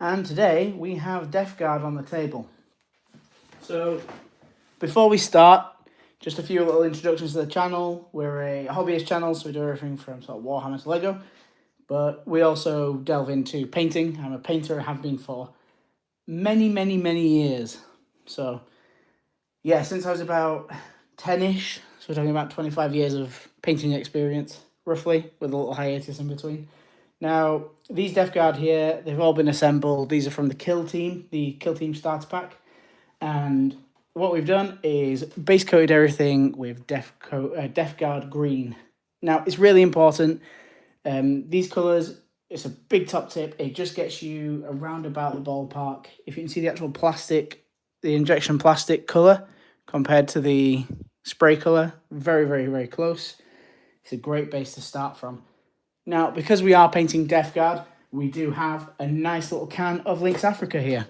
And today we have Death Guard on the table. So before we start, just a few little introductions to the channel. We're a hobbyist channel, so we do everything from sort of Warhammer to Lego. But we also delve into painting. I'm a painter, I have been for many years. So yeah, since I was about 10-ish, so we're talking about 25 years of painting experience, roughly, with a little hiatus in between. Now, these Death Guard here, they've all been assembled. These are from the Kill Team, Starter Pack. And what we've done is base coated everything with Death Guard green. Now, it's really important. These colours, it's a big top tip. It just gets you around about the ballpark. If you can see the actual plastic, the injection plastic colour compared to the spray colour, very close. It's a great base to start from. Now, because we are painting Death Guard, we do have a nice little can of Lynx Africa here.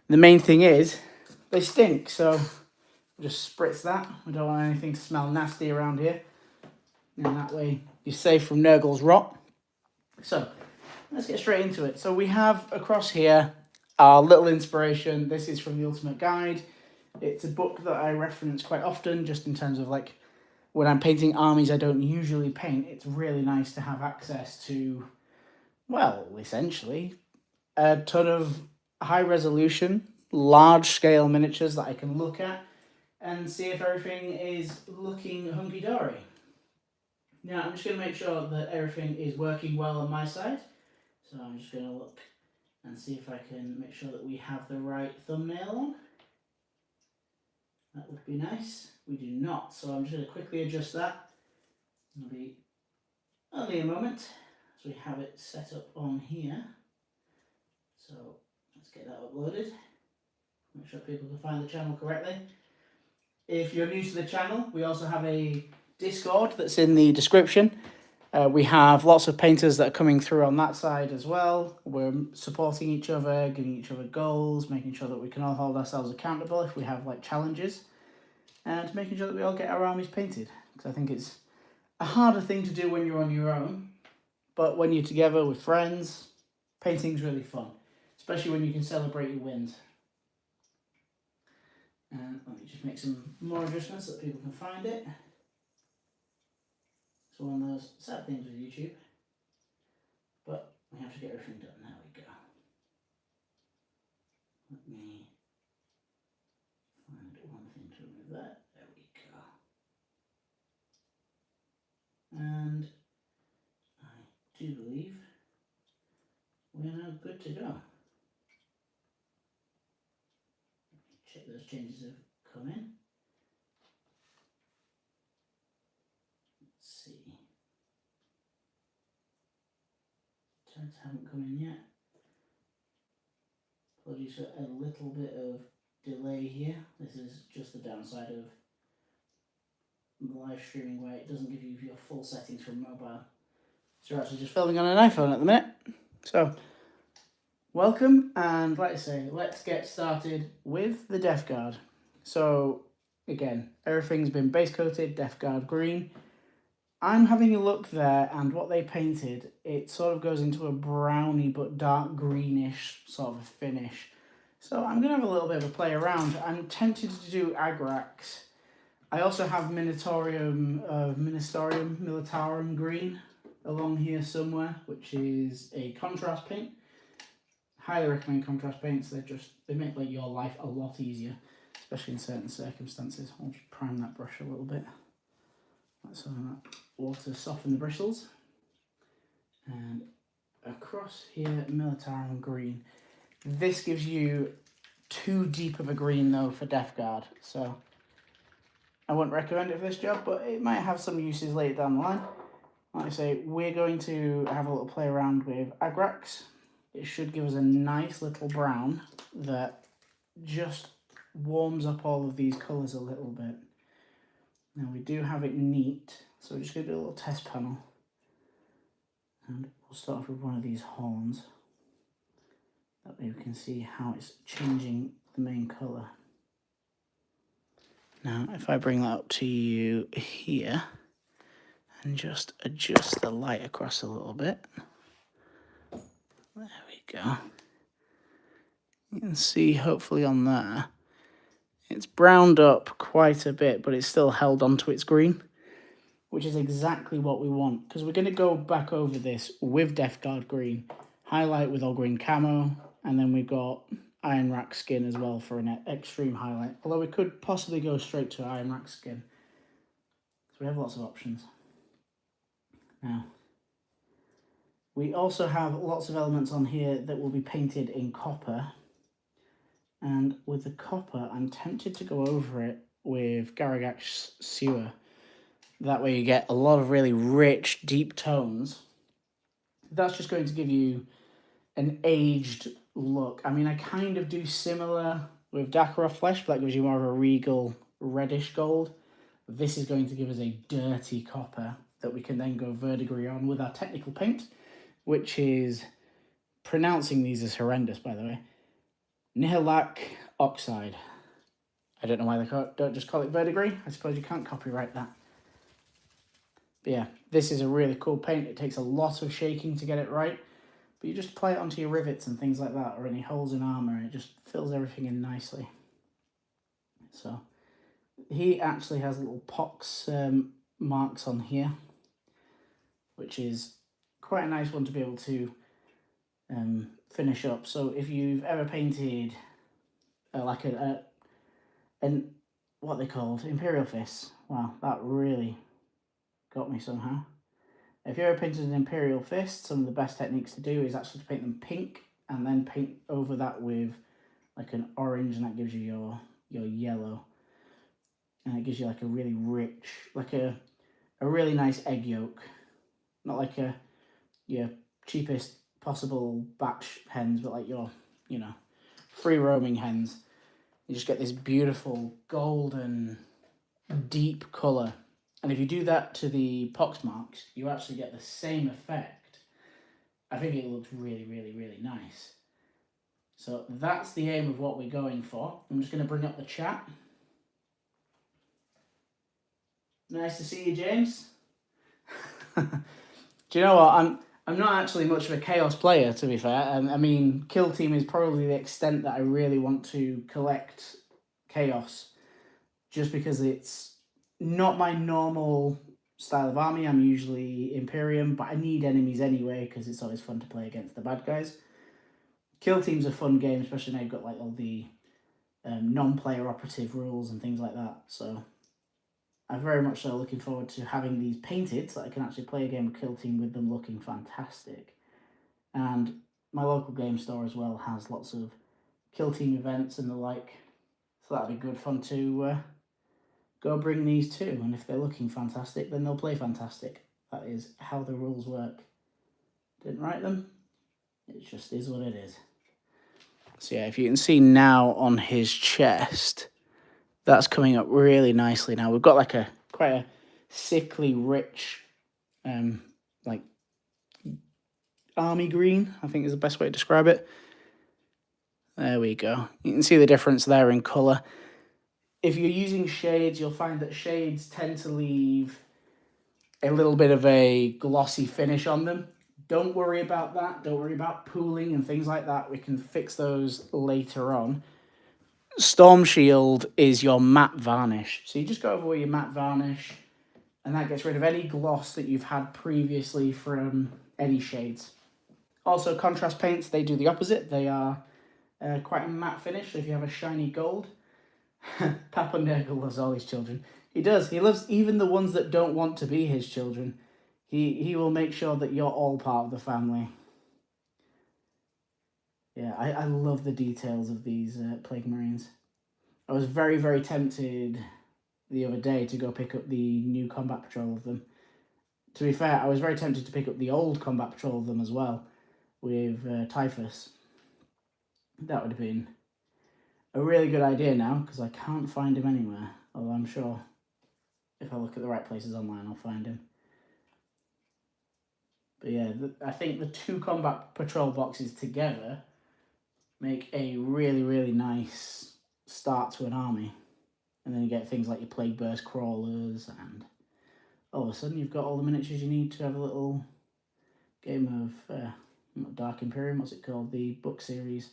The main thing is, they stink, so we'll just spritz that. We don't want anything to smell nasty around here. And that way, you're safe from Nurgle's rot. So, let's get straight into it. So we have across here our little inspiration. This is from the Ultimate Guide. It's a book that I reference quite often, just in terms of like, when I'm painting armies I don't usually paint, it's really nice to have access to, well, essentially, a ton of high-resolution, large-scale miniatures that I can look at and see if everything is looking hunky-dory. Now, I'm just going to make sure that everything is working well on my side. So I'm just going to look and see if I can make sure that we have the right thumbnail on. That would be nice. We do not, so I'm just going to quickly adjust that. It'll be only a moment as we have it set up on here. So let's get that uploaded. Make sure people can find the channel correctly. If you're new to the channel, we also have a Discord that's in the description. We have lots of painters that are coming through on that side as well. We're supporting each other, giving each other goals, making sure that we can all hold ourselves accountable if we have like challenges, and making sure that we all get our armies painted. Because I think it's a harder thing to do when you're on your own, but when you're together with friends, painting's really fun, especially when you can celebrate your wins. And let me just make some more adjustments so that people can find it. It's one of those sad things with YouTube, but we have to get everything done. There we go. Let me find one thing to remove that. There we go. And I do believe we're now good to go. Check those changes have come in. Let's see. Tags haven't come in yet. Apologies for a little bit of delay here. This is just the downside of live streaming, where it doesn't give you your full settings from mobile. So we're actually just filming on an iPhone at the minute. So welcome, and like I say, let's get started with the Death Guard. So again, everything's been base coated Death Guard green. I'm having a look there, and what they painted, it sort of goes into a browny but dark greenish sort of finish. So I'm going to have a little bit of a play around. I'm tempted to do Agrax. I also have Ministorium Militarum green along here somewhere, which is a contrast paint. Highly recommend contrast paints. They make like your life a lot easier, especially in certain circumstances. I'll just prime that brush a little bit. Let's have that water soften the bristles. And across here, Militarum green. This gives you too deep of a green though for Death Guard, so I wouldn't recommend it for this job, but it might have some uses later down the line. Like I say, we're going to have a little play around with Agrax. It should give us a nice little brown that just warms up all of these colours a little bit. Now we do have it neat, so we're just going to do a little test panel. And we'll start off with one of these horns. That way we can see how it's changing the main colour. Now if I bring that up to you here and just adjust the light across a little bit. There we go. You can see hopefully on there. It's browned up quite a bit, but it's still held onto its green, which is exactly what we want, because we're going to go back over this with Death Guard green, highlight with all green camo, and then we've got Iron Rack skin as well for an extreme highlight. Although we could possibly go straight to Iron Rack skin. So we have lots of options. Now, we also have lots of elements on here that will be painted in copper. And with the copper, I'm tempted to go over it with Garagax Sewer. That way you get a lot of really rich, deep tones. That's just going to give you an aged look. I mean, I kind of do similar with Dakarov Flesh, but that gives you more of a regal reddish gold. This is going to give us a dirty copper that we can then go verdigris on with our technical paint, which is, pronouncing these is horrendous, by the way, Nihilak Oxide. I don't know why they don't just call it verdigris. I suppose you can't copyright that. But yeah, this is a really cool paint. It takes a lot of shaking to get it right, but you just apply it onto your rivets and things like that, or any holes in armor, and it just fills everything in nicely. So he actually has little pox marks on here, which is quite a nice one to be able to finish up. So if you've ever painted like an what they called Imperial Fists, wow, that really got me somehow. If you ever painted an Imperial Fist, some of the best techniques to do is actually to paint them pink and then paint over that with like an orange, and that gives you your yellow, and it gives you like a really rich, like a really nice egg yolk, not like your cheapest possible batch hens, but like your, you know, free roaming hens. You just get this beautiful golden deep colour, and if you do that to the pox marks, you actually get the same effect. I think it looks really, really, really nice. So that's the aim of what we're going for. I'm just going to bring up the chat. Nice to see you, James. Do you know what? I'm not actually much of a Chaos player, to be fair. I mean, Kill Team is probably the extent that I really want to collect Chaos, just because it's not my normal style of army. I'm usually Imperium, but I need enemies anyway, because it's always fun to play against the bad guys. Kill Team's a fun game, especially now you've got like all the non-player operative rules and things like that. So I'm very much so looking forward to having these painted so that I can actually play a game of Kill Team with them looking fantastic. And my local game store as well has lots of Kill Team events and the like, so that'll be good fun to go bring these too. And if they're looking fantastic, then they'll play fantastic. That is how the rules work. Didn't write them, it just is what it is. So yeah, if you can see now on his chest, that's coming up really nicely now. We've got like quite a sickly rich like army green, I think is the best way to describe it. There we go. You can see the difference there in colour. If you're using shades, you'll find that shades tend to leave a little bit of a glossy finish on them. Don't worry about that. Don't worry about pooling and things like that. We can fix those later on. Storm Shield is your matte varnish. So you just go over with your matte varnish, and that gets rid of any gloss that you've had previously from any shades. Also, contrast paints, they do the opposite. They are quite a matte finish. So if you have a shiny gold, Papa Nurgle loves all his children. He does. He loves even the ones that don't want to be his children. He will make sure that you're all part of the family. Yeah, I love the details of these Plague Marines. I was very, very tempted the other day to go pick up the new Combat Patrol of them. To be fair, I was very tempted to pick up the old Combat Patrol of them as well, with Typhus. That would have been a really good idea now, because I can't find him anywhere. Although I'm sure if I look at the right places online, I'll find him. But yeah, I think the two Combat Patrol boxes together make a really, really nice start to an army. And then you get things like your Plague Burst Crawlers, and all of a sudden you've got all the miniatures you need to have a little game of not Dark Imperium, what's it called? The book series.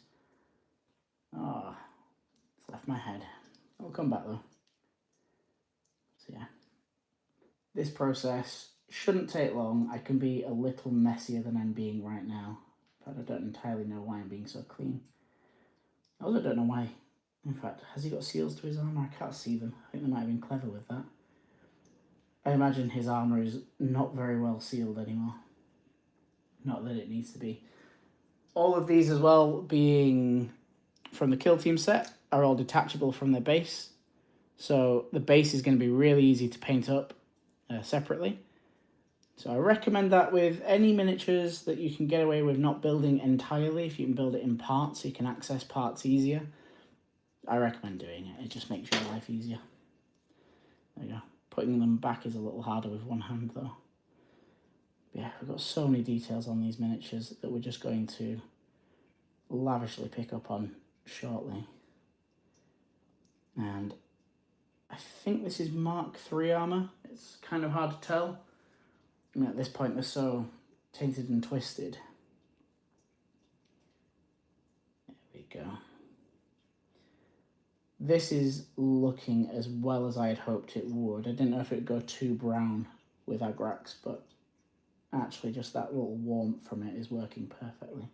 my head. I'll come back though. So yeah, this process shouldn't take long. I can be a little messier than I'm being right now, but I don't entirely know why I'm being so clean. I also don't know why. In fact, has he got seals to his armour? I can't see them. I think they might have been clever with that. I imagine his armour is not very well sealed anymore. Not that it needs to be. All of these as well, being from the Kill Team set, are all detachable from their base. So the base is going to be really easy to paint up separately. So I recommend that with any miniatures that you can get away with not building entirely. If you can build it in parts, so you can access parts easier, I recommend doing it. It just makes your life easier. There you go. Putting them back is a little harder with one hand though. But yeah, we've got so many details on these miniatures that we're just going to lavishly pick up on shortly. And I think this is Mark III armour. It's kind of hard to tell. I mean, at this point they're so tainted and twisted. There we go. This is looking as well as I had hoped it would. I didn't know if it would go too brown with Agrax, but actually just that little warmth from it is working perfectly.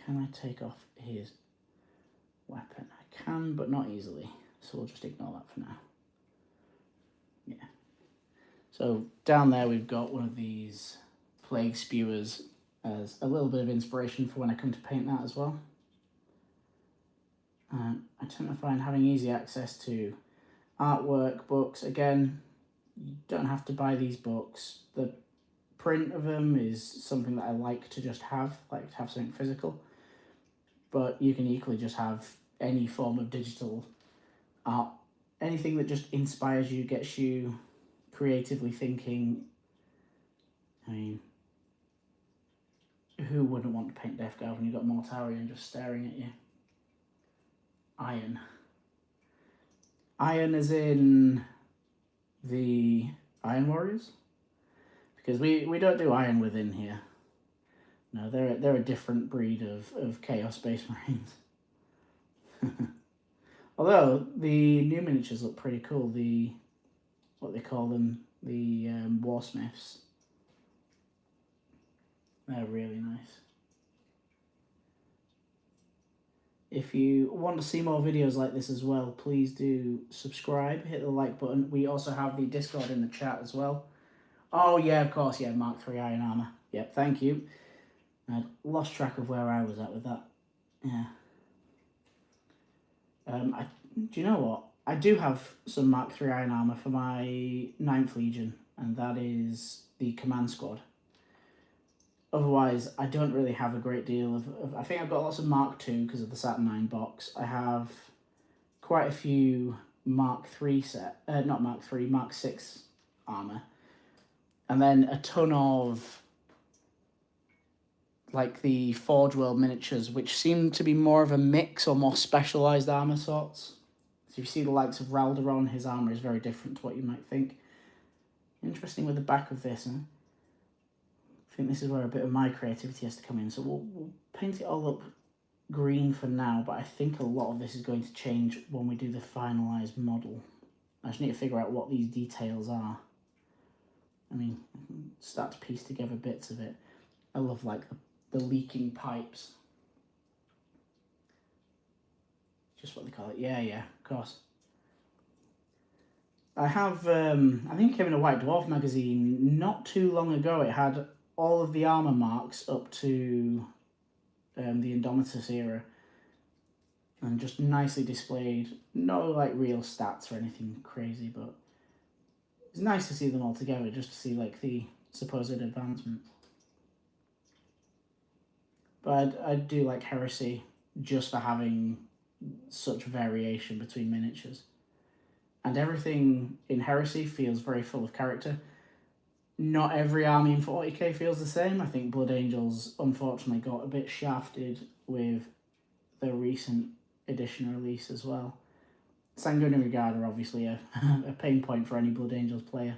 Can I take off his weapon? I can, but not easily. So we'll just ignore that for now. Yeah. So down there we've got one of these plague spewers as a little bit of inspiration for when I come to paint that as well. I tend to find having easy access to artwork, books, again, you don't have to buy these books. The print of them is something that I like to just have, like to have something physical. But you can equally just have any form of digital art, anything that just inspires you, gets you creatively thinking. I mean, who wouldn't want to paint Death Guard when you've got Mortarion just staring at you? Iron. Iron as in the Iron Warriors? Because we don't do Iron within here. No, they're a different breed of Chaos Space Marines. Although the new miniatures look pretty cool. The, what they call them, the Warsmiths. They're really nice. If you want to see more videos like this as well, please do subscribe, hit the like button. We also have the Discord in the chat as well. Oh yeah, of course, yeah, Mark III Iron Armour. Yep, thank you. I'd lost track of where I was at with that. Yeah. Do you know what? I do have some Mark III Iron Armour for my 9th Legion, and that is the Command Squad. Otherwise, I don't really have a great deal of I think I've got lots of Mark II because of the Saturn 9 box. I have quite a few Mark III not Mark III, Mark VI armour. And then a ton of like the Forge World miniatures, which seem to be more of a mix or more specialised armour sorts. So you see the likes of Ralderon, his armour is very different to what you might think. Interesting with the back of this, huh? I think this is where a bit of my creativity has to come in. So we'll paint it all up green for now, but I think a lot of this is going to change when we do the finalised model. I just need to figure out what these details are. I mean, I can start to piece together bits of it. I love like the leaking pipes. Just what they call it. Yeah, of course. I have, I think it came in a White Dwarf magazine not too long ago. It had all of the armour marks up to the Indomitus era. And just nicely displayed. No like real stats or anything crazy, but it's nice to see them all together, just to see like the supposed advancement. But I do like Heresy just for having such variation between miniatures. And everything in Heresy feels very full of character. Not every army in 40k feels the same. I think Blood Angels unfortunately got a bit shafted with the recent edition release as well. Sanguinary Guard are obviously a pain point for any Blood Angels player.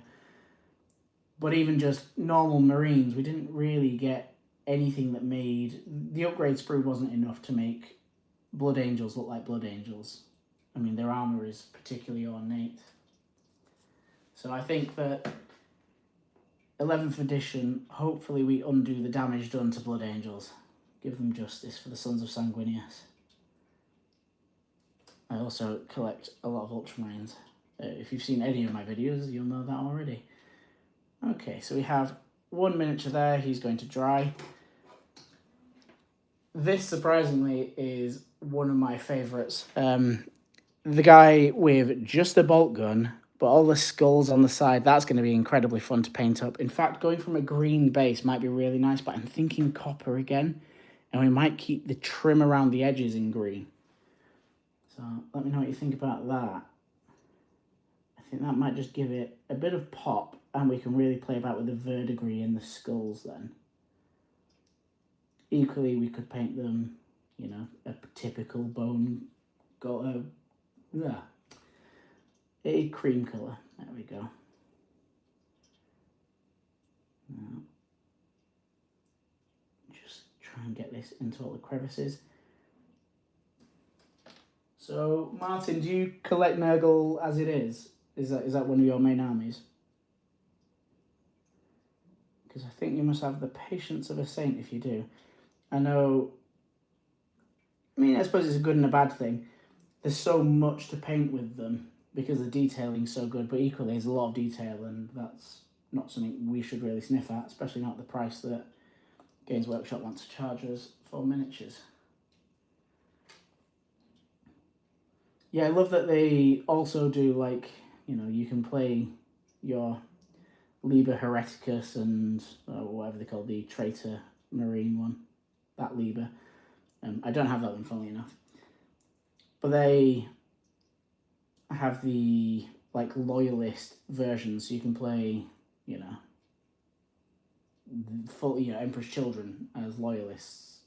But even just normal Marines, we didn't really get anything that made... The upgrade sprue wasn't enough to make Blood Angels look like Blood Angels. I mean, their armour is particularly ornate. So I think that 11th edition, hopefully we undo the damage done to Blood Angels. Give them justice for the Sons of Sanguinius. I also collect a lot of Ultramarines. If you've seen any of my videos, you'll know that already. Okay, so we have one miniature there. He's going to dry. This, surprisingly, is one of my favourites. The guy with just a bolt gun, but all the skulls on the side, that's going to be incredibly fun to paint up. In fact, going from a green base might be really nice, but I'm thinking copper again. And we might keep the trim around the edges in green. So let me know what you think about that. I think that might just give it a bit of pop, and we can really play about with the verdigris in the skulls then. Equally, we could paint them, you know, a typical bone, a cream colour. There we go. Now, just try and get this into all the crevices. So, Martin, do you collect Nurgle as it is? Is that one of your main armies? Because I think you must have the patience of a saint if you do. I know, I mean, I suppose it's a good and a bad thing. There's so much to paint with them because the detailing's so good, but equally there's a lot of detail, and that's not something we should really sniff at, especially not at the price that Games Workshop wants to charge us for miniatures. Yeah, I love that they also do, like, you know, you can play your Liber Hereticus and whatever they call the Traitor Marine one, that Liber. I don't have that one, funnily enough. But they have the, like, Loyalist version, so you can play, you know, full, you know, Emperor's Children as Loyalists.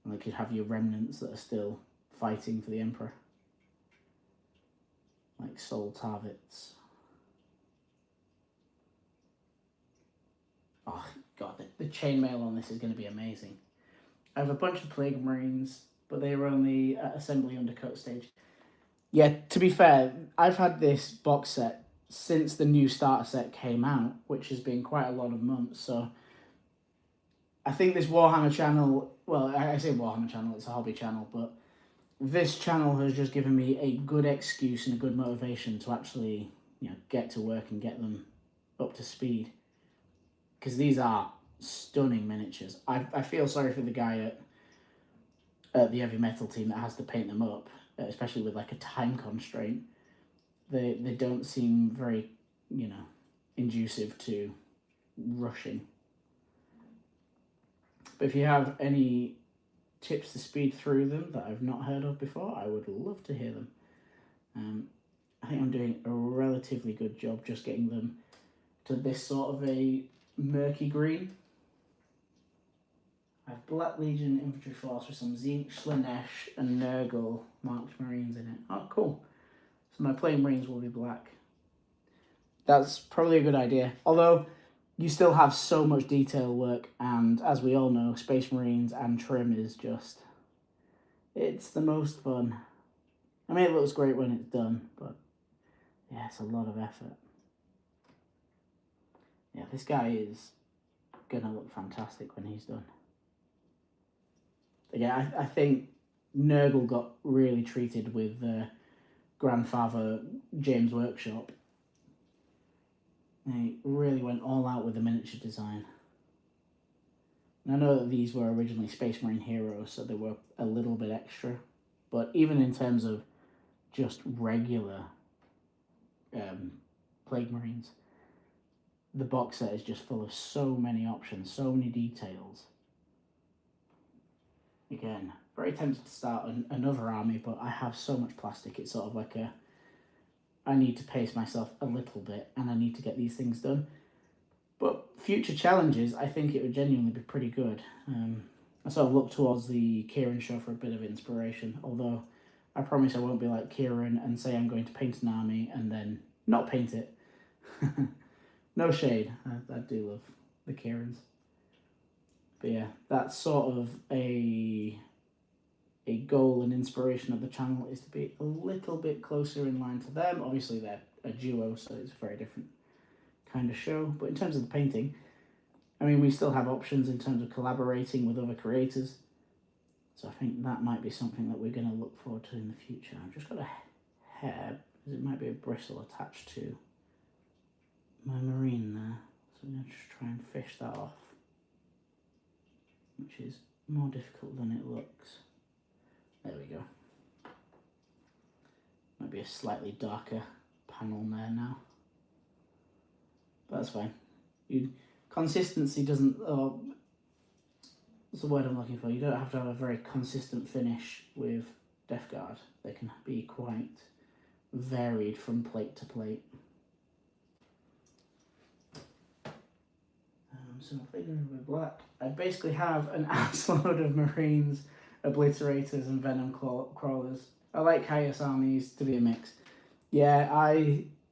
And like, you have your remnants that are still fighting for the Emperor. Like Soul Tarvits. Oh, God, the chainmail on this is going to be amazing. I have a bunch of Plague Marines, but they were only at Assembly Undercoat stage. Yeah, to be fair, I've had this box set since the new starter set came out, which has been quite a lot of months, so I think this Warhammer channel, well, I say Warhammer channel, it's a hobby channel, but this channel has just given me a good excuse and a good motivation to actually, you know, get to work and get them up to speed. Because these are stunning miniatures. I feel sorry for the guy at the heavy metal team that has to paint them up, especially with like a time constraint. They don't seem very, you know, inducive to rushing. But if you have any tips to speed through them that I've not heard of before, I would love to hear them. I think I'm doing a relatively good job just getting them to this sort of a murky green. I have Black Legion Infantry Force with some Tzeentch, Slaanesh and Nurgle Marked Marines in it. Oh, cool. So my plain Marines will be black. That's probably a good idea. Although, you still have so much detail work, and as we all know, Space Marines and trim is just, it's the most fun. I mean, it looks great when it's done, but yeah, it's a lot of effort. Yeah, this guy is gonna look fantastic when he's done. Yeah, I think Nurgle got really treated with grandfather James Workshop. They really went all out with the miniature design. And I know that these were originally Space Marine heroes, so they were a little bit extra. But even in terms of just regular Plague Marines, the box set is just full of so many options, so many details. Again, very tempted to start another army, but I have so much plastic, it's sort of like I need to pace myself a little bit, and I need to get these things done. But future challenges, I think it would genuinely be pretty good. I sort of look towards the Kieran show for a bit of inspiration, although I promise I won't be like Kieran and say I'm going to paint an army and then not paint it. No shade, I do love the Kierans. But yeah, that's sort of a a goal and inspiration of the channel is to be a little bit closer in line to them. Obviously, they're a duo, so it's a very different kind of show. But in terms of the painting, I mean, we still have options in terms of collaborating with other creators. So I think that might be something that we're going to look forward to in the future. I've just got a hair, because it might be a bristle attached to my marine there. So I'm going to just try and fish that off, which is more difficult than it looks. There we go. Might be a slightly darker panel there now. But that's fine. Consistency doesn't... Oh, what's the word I'm looking for? You don't have to have a very consistent finish with Death Guard. They can be quite varied from plate to plate. So if they go with black, I basically have an assload of Marines, Obliterators and Venom Crawlers. I like Chaos Armies to be a mix. Yeah,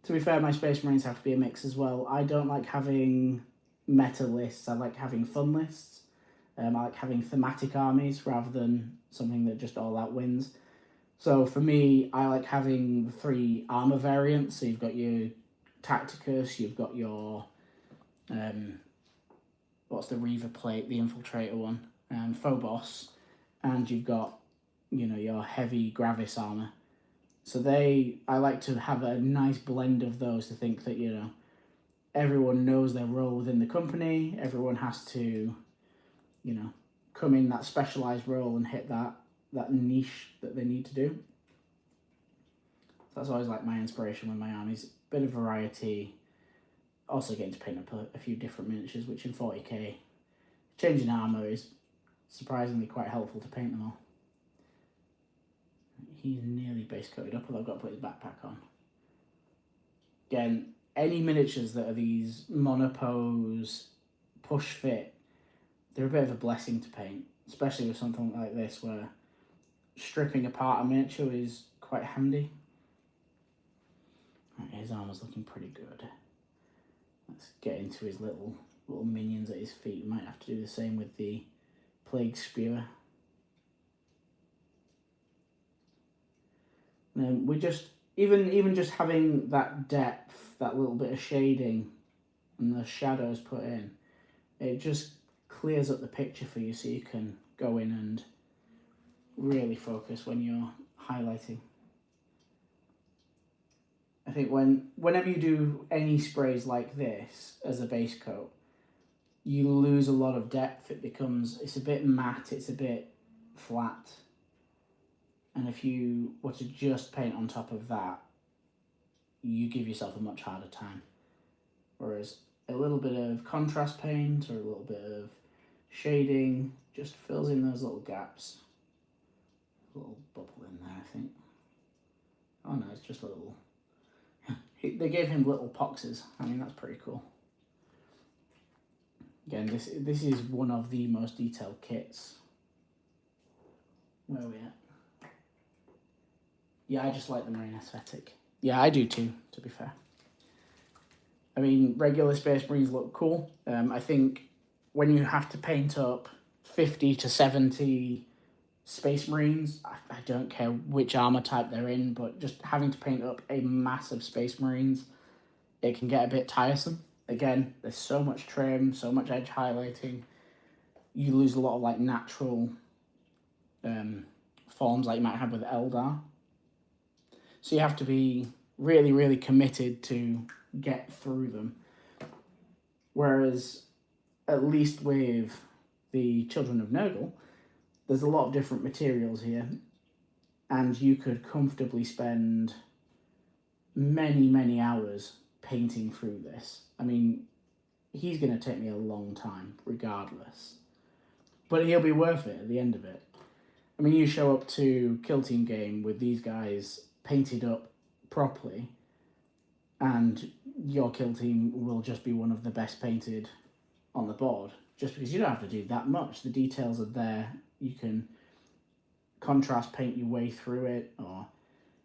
to be fair, my Space Marines have to be a mix as well. I don't like having meta lists, I like having fun lists. I like having thematic armies rather than something that just all out wins. So for me, I like having the 3 armor variants. So you've got your Tacticus, you've got your... what's the Reaver plate, the Infiltrator one, Phobos, and you've got, you know, your heavy Gravis armor. So I like to have a nice blend of those to think that, you know, everyone knows their role within the company, everyone has to, you know, come in that specialised role and hit that niche that they need to do. So that's always like my inspiration with my armies, bit of variety. Also getting to paint up a few different miniatures, which in 40k, changing armour is surprisingly quite helpful to paint them all. He's nearly base coated up, although I've got to put his backpack on. Again, any miniatures that are these monopose, push fit, they're a bit of a blessing to paint, especially with something like this where stripping apart a miniature is quite handy. Right, his armour's looking pretty good. Let's get into his little minions at his feet. We might have to do the same with the Plague Spewer. We just, even just having that depth, that little bit of shading and the shadows put in, it just clears up the picture for you so you can go in and really focus when you're highlighting. I think whenever you do any sprays like this as a base coat, you lose a lot of depth. It's a bit matte, it's a bit flat. And if you were to just paint on top of that, you give yourself a much harder time. Whereas a little bit of contrast paint or a little bit of shading just fills in those little gaps. A little bubble in there, I think. Oh no, it's just a little... They gave him little poxes. I mean, that's pretty cool. Again, this is one of the most detailed kits. Where are we at? Yeah, I just like the Marine aesthetic. Yeah, I do too, to be fair. I mean, regular Space Marines look cool. I think when you have to paint up 50 to 70 Space Marines, I don't care which armor type they're in, but just having to paint up a massive Space Marines, it can get a bit tiresome. Again, there's so much trim, so much edge highlighting. You lose a lot of like natural forms like you might have with Eldar. So you have to be really, really committed to get through them. Whereas, at least with the Children of Nurgle, there's a lot of different materials here, and you could comfortably spend many, many hours painting through this. I mean, he's going to take me a long time, regardless. But he'll be worth it at the end of it. I mean, you show up to Kill Team game with these guys painted up properly, and your kill team will just be one of the best painted on the board, just because you don't have to do that much. The details are there. You can contrast paint your way through it, or,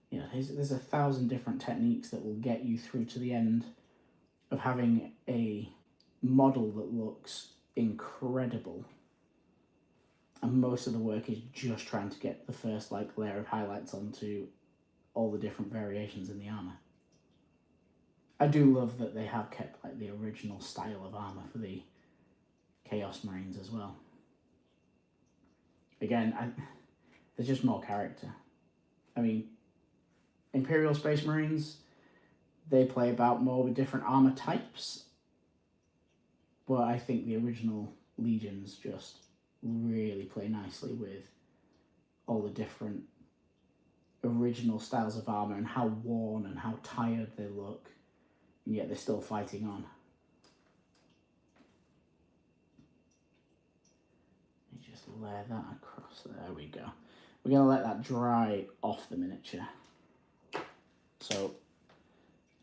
you know, there's 1,000 different techniques that will get you through to the end of having a model that looks incredible. And most of the work is just trying to get the first like layer of highlights onto all the different variations in the armor. I do love that they have kept like the original style of armor for the Chaos Marines as well. Again, there's just more character. I mean, Imperial Space Marines, they play about more with different armor types, but I think the original Legions just really play nicely with all the different original styles of armor and how worn and how tired they look, and yet they're still fighting on. Let me just layer that across. There we go. We're going to let that dry off the miniature. So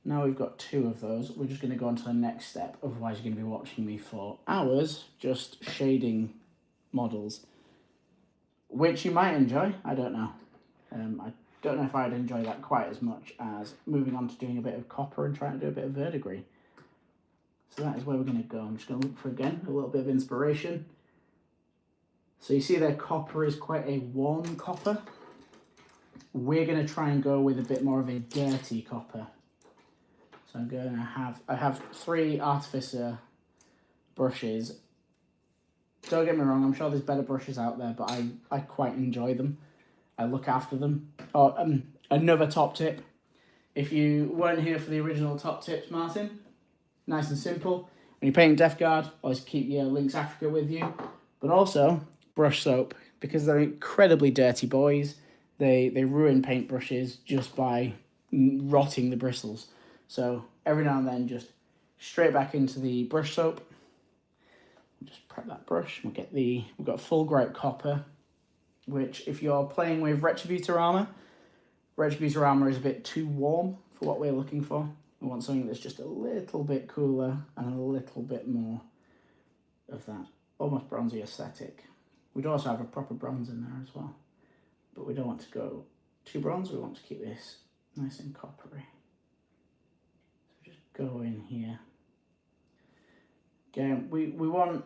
now we've got 2 of those. We're just going to go on to the next step. Otherwise you're going to be watching me for hours just shading models, which you might enjoy. I don't know. I don't know if I'd enjoy that quite as much as moving on to doing a bit of copper and trying to do a bit of verdigris. So that is where we're going to go. I'm just going to look for, again, a little bit of inspiration. So you see their copper is quite a warm copper. We're going to try and go with a bit more of a dirty copper. So I'm going to I have 3 Artificer brushes. Don't get me wrong, I'm sure there's better brushes out there, but I quite enjoy them. I look after them. Oh, another top tip. If you weren't here for the original top tips, Martin, nice and simple. When you're painting Death Guard, always keep your Lynx Africa with you. But also, brush soap, because they're incredibly dirty boys. They ruin paintbrushes just by rotting the bristles. So every now and then, just straight back into the brush soap. Just prep that brush. We've got full gripe copper, which if you're playing with Retributor armor is a bit too warm for what we're looking for. We want something that's just a little bit cooler and a little bit more of that almost bronzy aesthetic. We'd also have a proper bronze in there as well, but we don't want to go too bronze. We want to keep this nice and coppery. So just go in here. Again, we want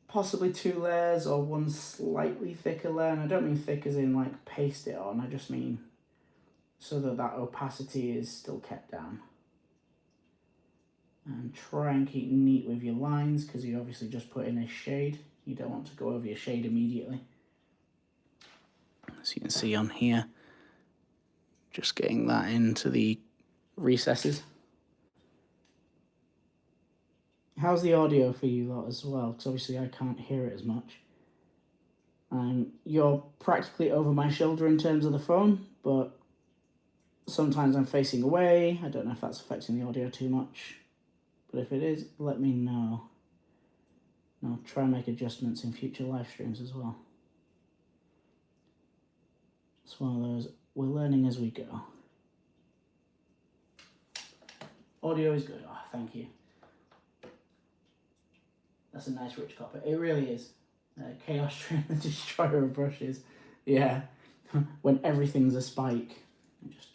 possibly 2 layers or 1 slightly thicker layer, and I don't mean thick as in like paste it on, I just mean so that opacity is still kept down. And try and keep neat with your lines, because you obviously just put in a shade. You don't want to go over your shade immediately. As you can see on here, just getting that into the recesses. How's the audio for you lot as well? Because obviously I can't hear it as much. You're practically over my shoulder in terms of the phone, but sometimes I'm facing away. I don't know if that's affecting the audio too much. But if it is, let me know. And I'll try and make adjustments in future live streams as well. It's one of those, we're learning as we go. Audio is good. Oh, thank you. That's a nice rich copper. It really is. Chaos Train, the destroyer of brushes. Yeah. When everything's a spike. Just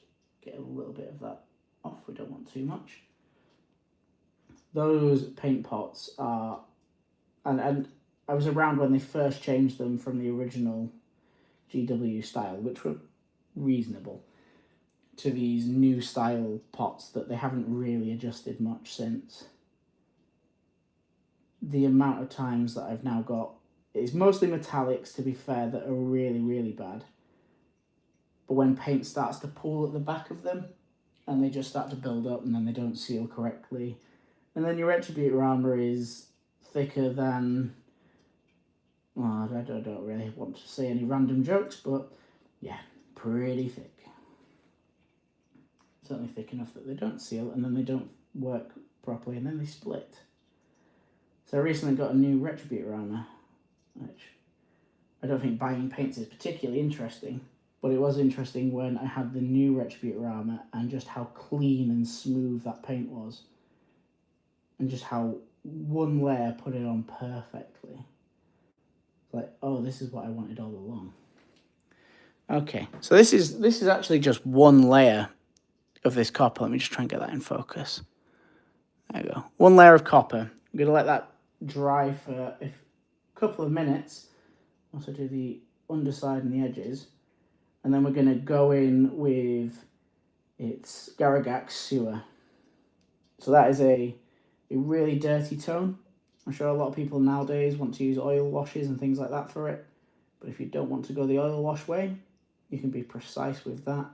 get a little bit of that off. We don't want too much. Those paint pots are... And I was around when they first changed them from the original GW style, which were reasonable, to these new style pots that they haven't really adjusted much since. The amount of times that I've now got, it's mostly metallics to be fair, that are really, really bad. But when paint starts to pool at the back of them, and they just start to build up and then they don't seal correctly. And then your Retributor armor is thicker than, well, I don't really want to say any random jokes, but yeah, pretty thick. Certainly thick enough that they don't seal and then they don't work properly and then they split. So I recently got a new Retributor armor, which I don't think buying paints is particularly interesting, but it was interesting when I had the new Retributor armor and just how clean and smooth that paint was. And just how one layer put it on perfectly. It's like, oh, this is what I wanted all along. Okay, so this is actually just one layer of this copper. Let me just try and get that in focus. There you go. One layer of copper. I'm going to let that dry for a couple of minutes. Also do the underside and the edges. And then we're going to go in with its Garagax Sewer. So that is a really dirty tone. I'm sure a lot of people nowadays want to use oil washes and things like that for it. But if you don't want to go the oil wash way, you can be precise with that.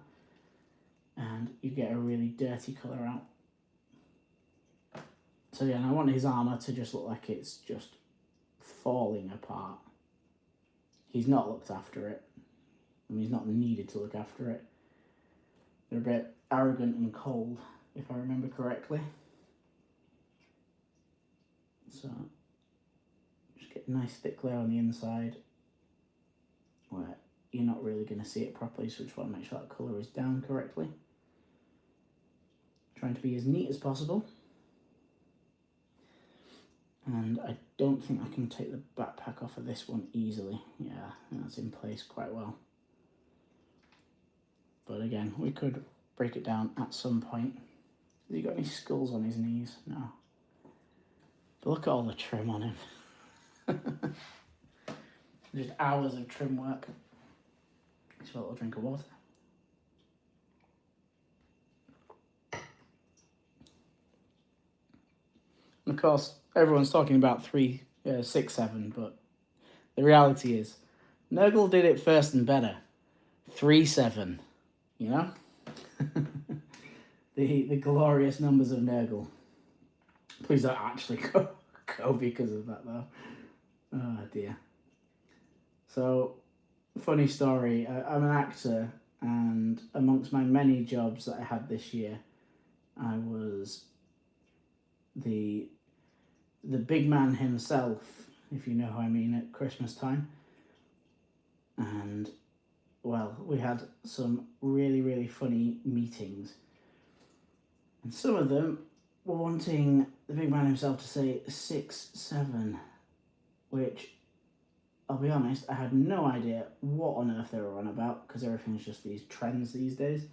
And you get a really dirty colour out. So yeah, and I want his armour to just look like it's just falling apart. He's not looked after it. I mean, he's not needed to look after it. They're a bit arrogant and cold, if I remember correctly. So, just get a nice thick layer on the inside where you're not really going to see it properly, so just want to make sure that colour is down correctly. Trying to be as neat as possible. And I don't think I can take the backpack off of this one easily. Yeah, that's in place quite well. But again, we could break it down at some point. Has he got any skulls on his knees? No. But look at all the trim on him. Just hours of trim work. Just a little drink of water. And of course, everyone's talking about 6, 7, but the reality is, Nurgle did it first and better. 3, 7, you know? the glorious numbers of Nurgle. Please don't actually go because of that though. Oh dear. So, funny story, I'm an actor, and amongst my many jobs that I had this year, I was the big man himself, if you know who I mean, at Christmas time. And, well, we had some really, really funny meetings. And some of them were wanting the big man himself to say 6, 7, which, I'll be honest, I had no idea what on earth they were on about, because everything's just these trends these days.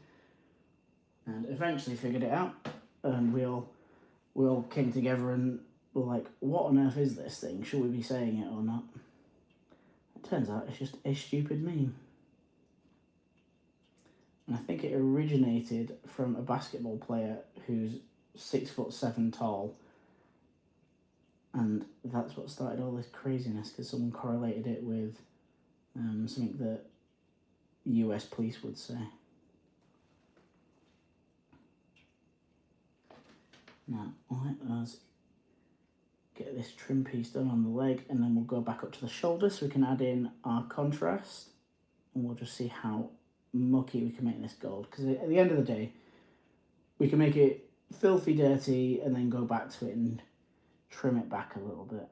And eventually figured it out, and we all came together and were like, what on earth is this thing? Should we be saying it or not? It turns out it's just a stupid meme. And I think it originated from a basketball player who's 6'7" tall. And that's what started all this craziness, because someone correlated it with something that US police would say. Now, let us get this trim piece done on the leg, and then we'll go back up to the shoulder so we can add in our contrast, and we'll just see how mucky we can make this gold, because at the end of the day, we can make it filthy dirty and then go back to it and trim it back a little bit.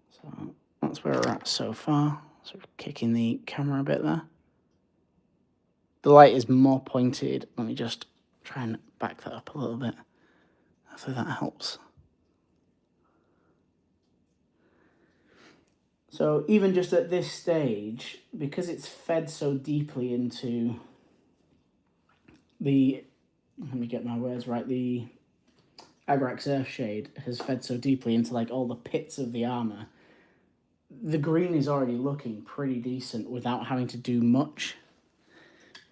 So that's where we're at so far. Sort of kicking the camera a bit there. The light is more pointed. Let me just try and back that up a little bit. Hopefully that helps. So even just at this stage, because it's fed so deeply into the, let me get my words right, the Agrax Earthshade has fed so deeply into like all the pits of the armour, the green is already looking pretty decent without having to do much.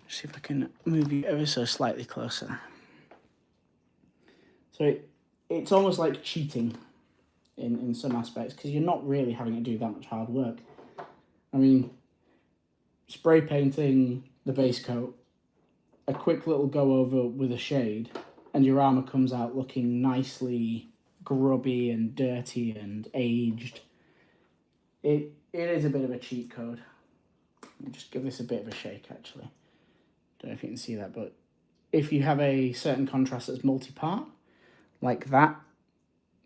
Let's see if I can move you ever so slightly closer. So it's almost like cheating in some aspects, because you're not really having to do that much hard work. I mean, spray painting the base coat, a quick little go over with a shade, and your armour comes out looking nicely grubby and dirty and aged. It is a bit of a cheat code. Let me just give this a bit of a shake, actually. Don't know if you can see that, but if you have a certain contrast that's multi-part, like that,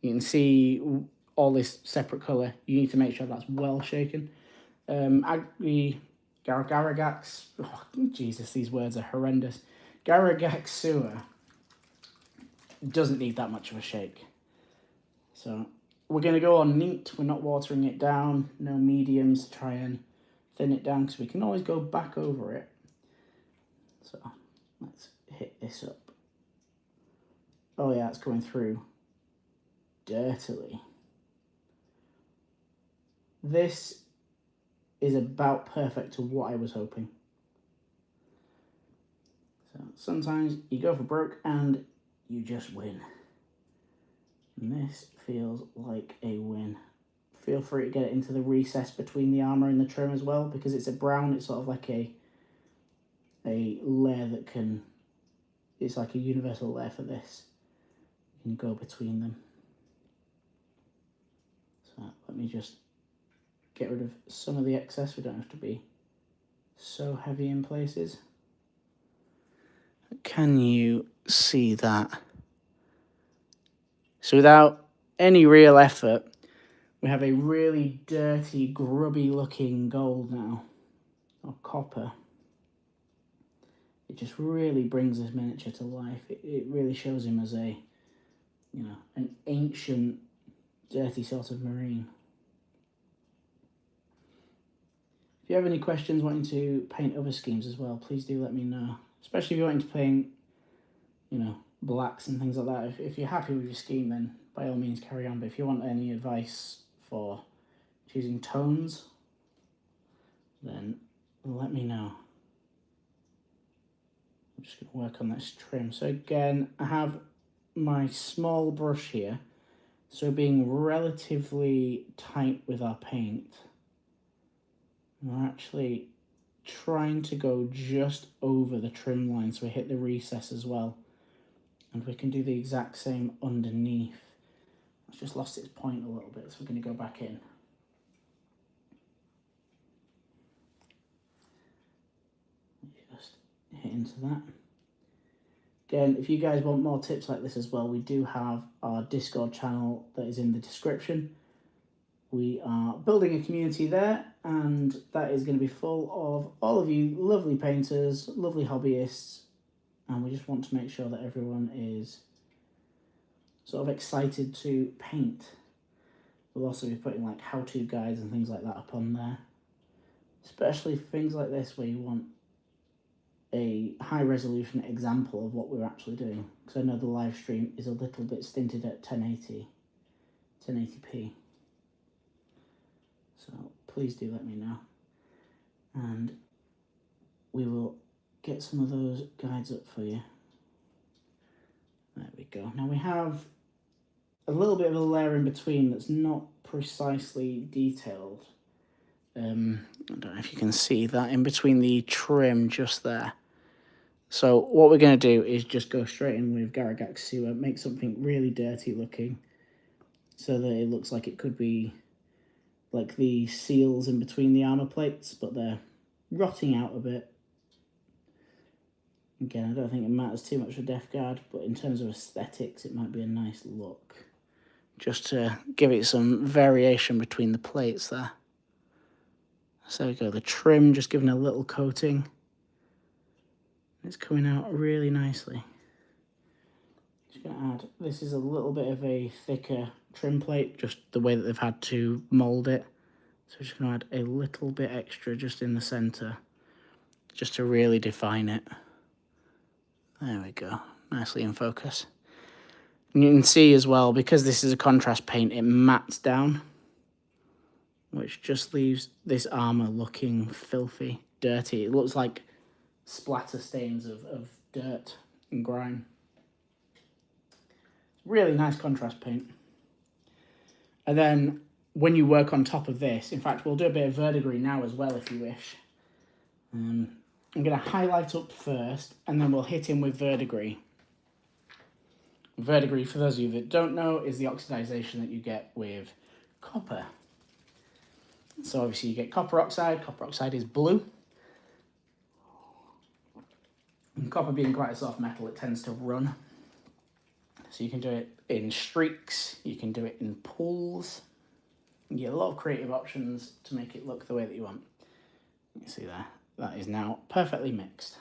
you can see all this separate colour. You need to make sure that's well shaken. The Garagax, oh Jesus, these words are horrendous. Garagax Sewer doesn't need that much of a shake. So we're going to go on neat. We're not watering it down. No mediums to try and thin it down, because we can always go back over it. So let's hit this up. Oh yeah, it's going through dirtily. this is about perfect to what I was hoping. So sometimes you go for broke and you just win. And this feels like a win. Feel free to get it into the recess between the armour and the trim as well, because it's a brown, it's sort of like a layer that can, it's like a universal layer for this. You can go between them. So let me just get rid of some of the excess. We don't have to be so heavy in places. Can you see that? So without any real effort, we have a really dirty, grubby looking gold now, or copper. It just really brings this miniature to life. It really shows him as a, you know, an ancient, dirty sort of marine. If you have any questions wanting to paint other schemes as well, please do let me know. Especially if you're wanting to paint, you know, blacks and things like that. If you're happy with your scheme, then by all means carry on. But if you want any advice for choosing tones, then let me know. I'm just going to work on this trim. So again, I have my small brush here. So being relatively tight with our paint. We're actually trying to go just over the trim line so we hit the recess as well. And we can do the exact same underneath. It's just lost its point a little bit, so we're going to go back in. Just hit into that. Again, if you guys want more tips like this as well, we do have our Discord channel that is in the description. We are building a community there, and that is going to be full of all of you lovely painters, lovely hobbyists, and we just want to make sure that everyone is sort of excited to paint. We'll also be putting like how-to guides and things like that up on there, especially things like this where you want a high-resolution example of what we're actually doing, because I know the live stream is a little bit stinted at 1080p. So please do let me know, and we will get some of those guides up for you. There we go. Now we have a little bit of a layer in between that's not precisely detailed. I don't know if you can see that in between the trim just there. So what we're going to do is just go straight in with Garagax Sewer, make something really dirty looking so that it looks like it could be like the seals in between the armor plates, but they're rotting out a bit. Again, I don't think it matters too much for Death Guard, but in terms of aesthetics, it might be a nice look. Just to give it some variation between the plates there. So there we go, the trim just giving a little coating. It's coming out really nicely. Just going to add, this is a little bit of a thicker trim plate, just the way that they've had to mould it. So I'm just going to add a little bit extra just in the centre, just to really define it. There we go, nicely in focus. And you can see as well, because this is a contrast paint, it mattes down, which just leaves this armour looking filthy, dirty. It looks like splatter stains of dirt and grime. Really nice contrast paint. And then when you work on top of this, in fact, we'll do a bit of verdigris now as well if you wish. I'm going to highlight up first, and then we'll hit in with verdigris. Verdigris, for those of you that don't know, is the oxidization that you get with copper. So obviously you get copper oxide. Copper oxide is blue. And copper being quite a soft metal, it tends to run. So you can do it in streaks, you can do it in pools. You get a lot of creative options to make it look the way that you want. You see there, that is now perfectly mixed.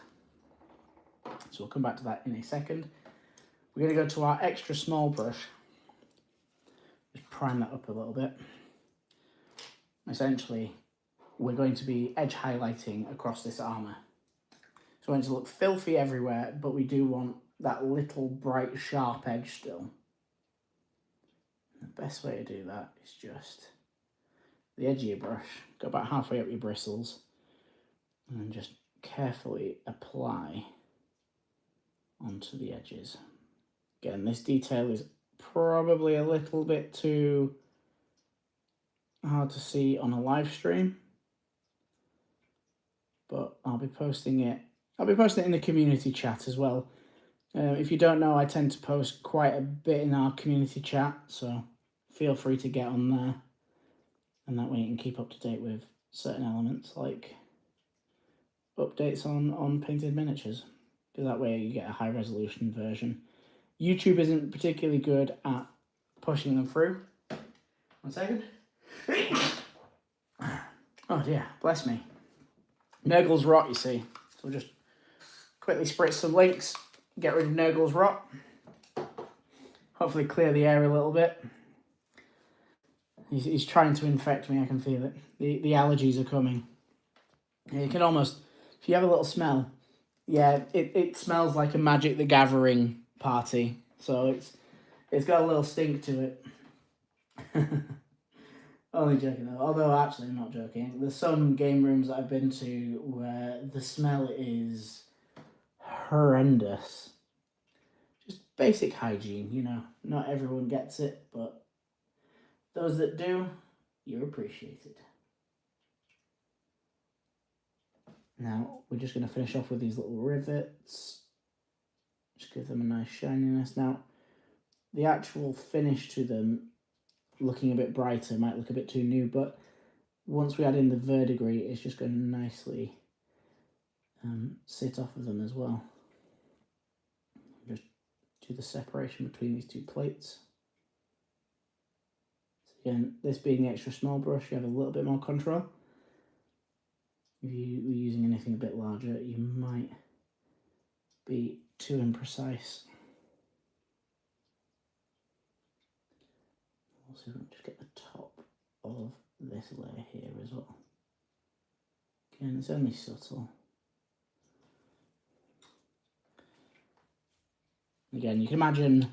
So we'll come back to that in a second. We're going to go to our extra small brush. Just prime that up a little bit. Essentially, we're going to be edge highlighting across this armour. So we want it to look filthy everywhere, but we do want that little bright sharp edge still. The best way to do that is just the edge of your brush, go about halfway up your bristles, and then just carefully apply onto the edges. Again, this detail is probably a little bit too hard to see on a live stream, but I'll be posting it in the community chat as well. If you don't know, I tend to post quite a bit in our community chat, so feel free to get on there, and that way you can keep up to date with certain elements like updates on painted miniatures, because that way you get a high resolution version. YouTube isn't particularly good at pushing them through. 1 second. Oh dear, bless me. Nurgle's rot, you see. So we'll just quickly spritz some links, get rid of Nurgle's rot. Hopefully clear the air a little bit. He's trying to infect me, I can feel it. The allergies are coming. You can almost, if you have a little smell, yeah, it smells like a Magic the Gathering party. So it's got a little stink to it. Only joking though. Although actually I'm not joking. There's some game rooms that I've been to where the smell is horrendous. Just basic hygiene, you know. Not everyone gets it, but those that do, you're appreciated. Now we're just going to finish off with these little rivets. Just give them a nice shininess. Now the actual finish to them, looking a bit brighter, might look a bit too new, but once we add in the verdigris, it's just going to nicely sit off of them as well. Just do the separation between these two plates. So again, this being the extra small brush, you have a little bit more control. If you were using anything a bit larger, you might be too imprecise. Also, just get the top of this layer here as well. Again, it's only subtle. Again, you can imagine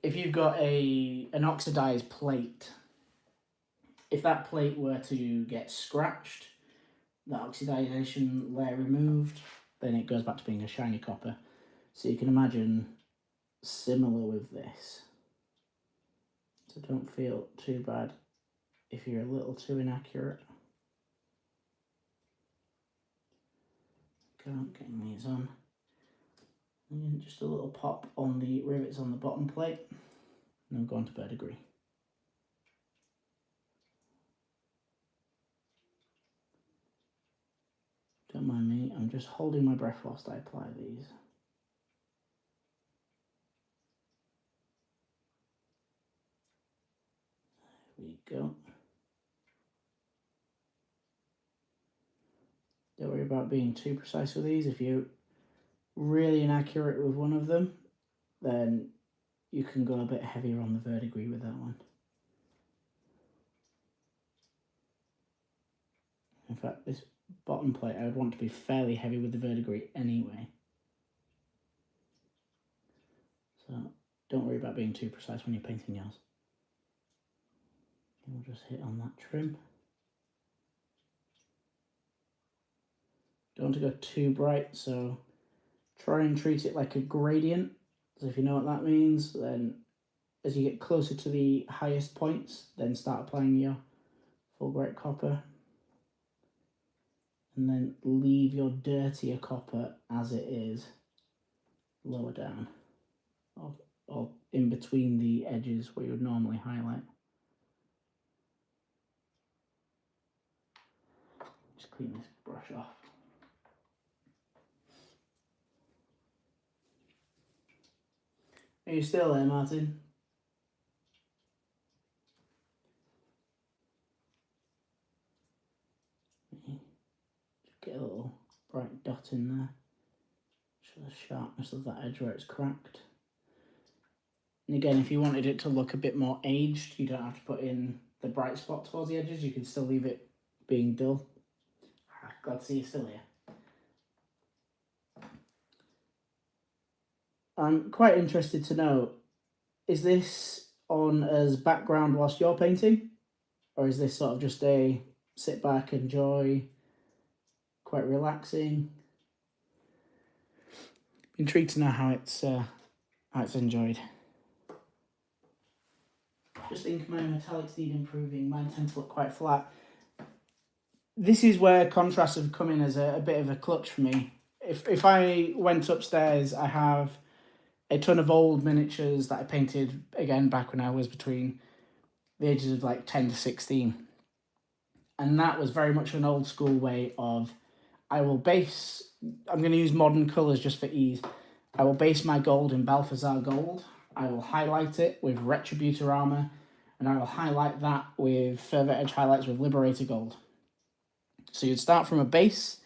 if you've got an oxidized plate, if that plate were to get scratched, that oxidization layer removed, then it goes back to being a shiny copper. So you can imagine similar with this. So don't feel too bad if you're a little too inaccurate. Okay, I'm getting these on. And just a little pop on the rivets on the bottom plate. And then go on to verdigris. Don't mind me, I'm just holding my breath whilst I apply these. There we go. Don't worry about being too precise with these. If you're really inaccurate with one of them, then you can go a bit heavier on the verdigris with that one. In fact, this bottom plate I would want to be fairly heavy with the verdigris anyway. So don't worry about being too precise when you're painting yours. And we'll just hit on that trim. Don't want to go too bright, so try and treat it like a gradient. So if you know what that means, then as you get closer to the highest points, then start applying your full bright copper. And then leave your dirtier copper as it is lower down, or in between the edges where you would normally highlight. Just clean this brush off. Are you still there, Martin? Get a little bright dot in there. Show the sharpness of that edge where it's cracked. And again, if you wanted it to look a bit more aged, you don't have to put in the bright spot towards the edges. You can still leave it being dull. Glad to see you still here. I'm quite interested to know, is this on as background whilst you're painting? Or is this sort of just a sit back, enjoy, quite relaxing? Intrigued to know how it's enjoyed. Just think my metallics need improving. Mine tend to look quite flat. This is where contrasts have come in as a bit of a clutch for me. If I went upstairs, I have a ton of old miniatures that I painted, again, back when I was between the ages of like 10 to 16. And that was very much an old school way of, I'm going to use modern colours just for ease. I will base my gold in Balthazar gold. I will highlight it with Retributor armour, and I will highlight that with further edge highlights with Liberator gold. So you'd start from a base,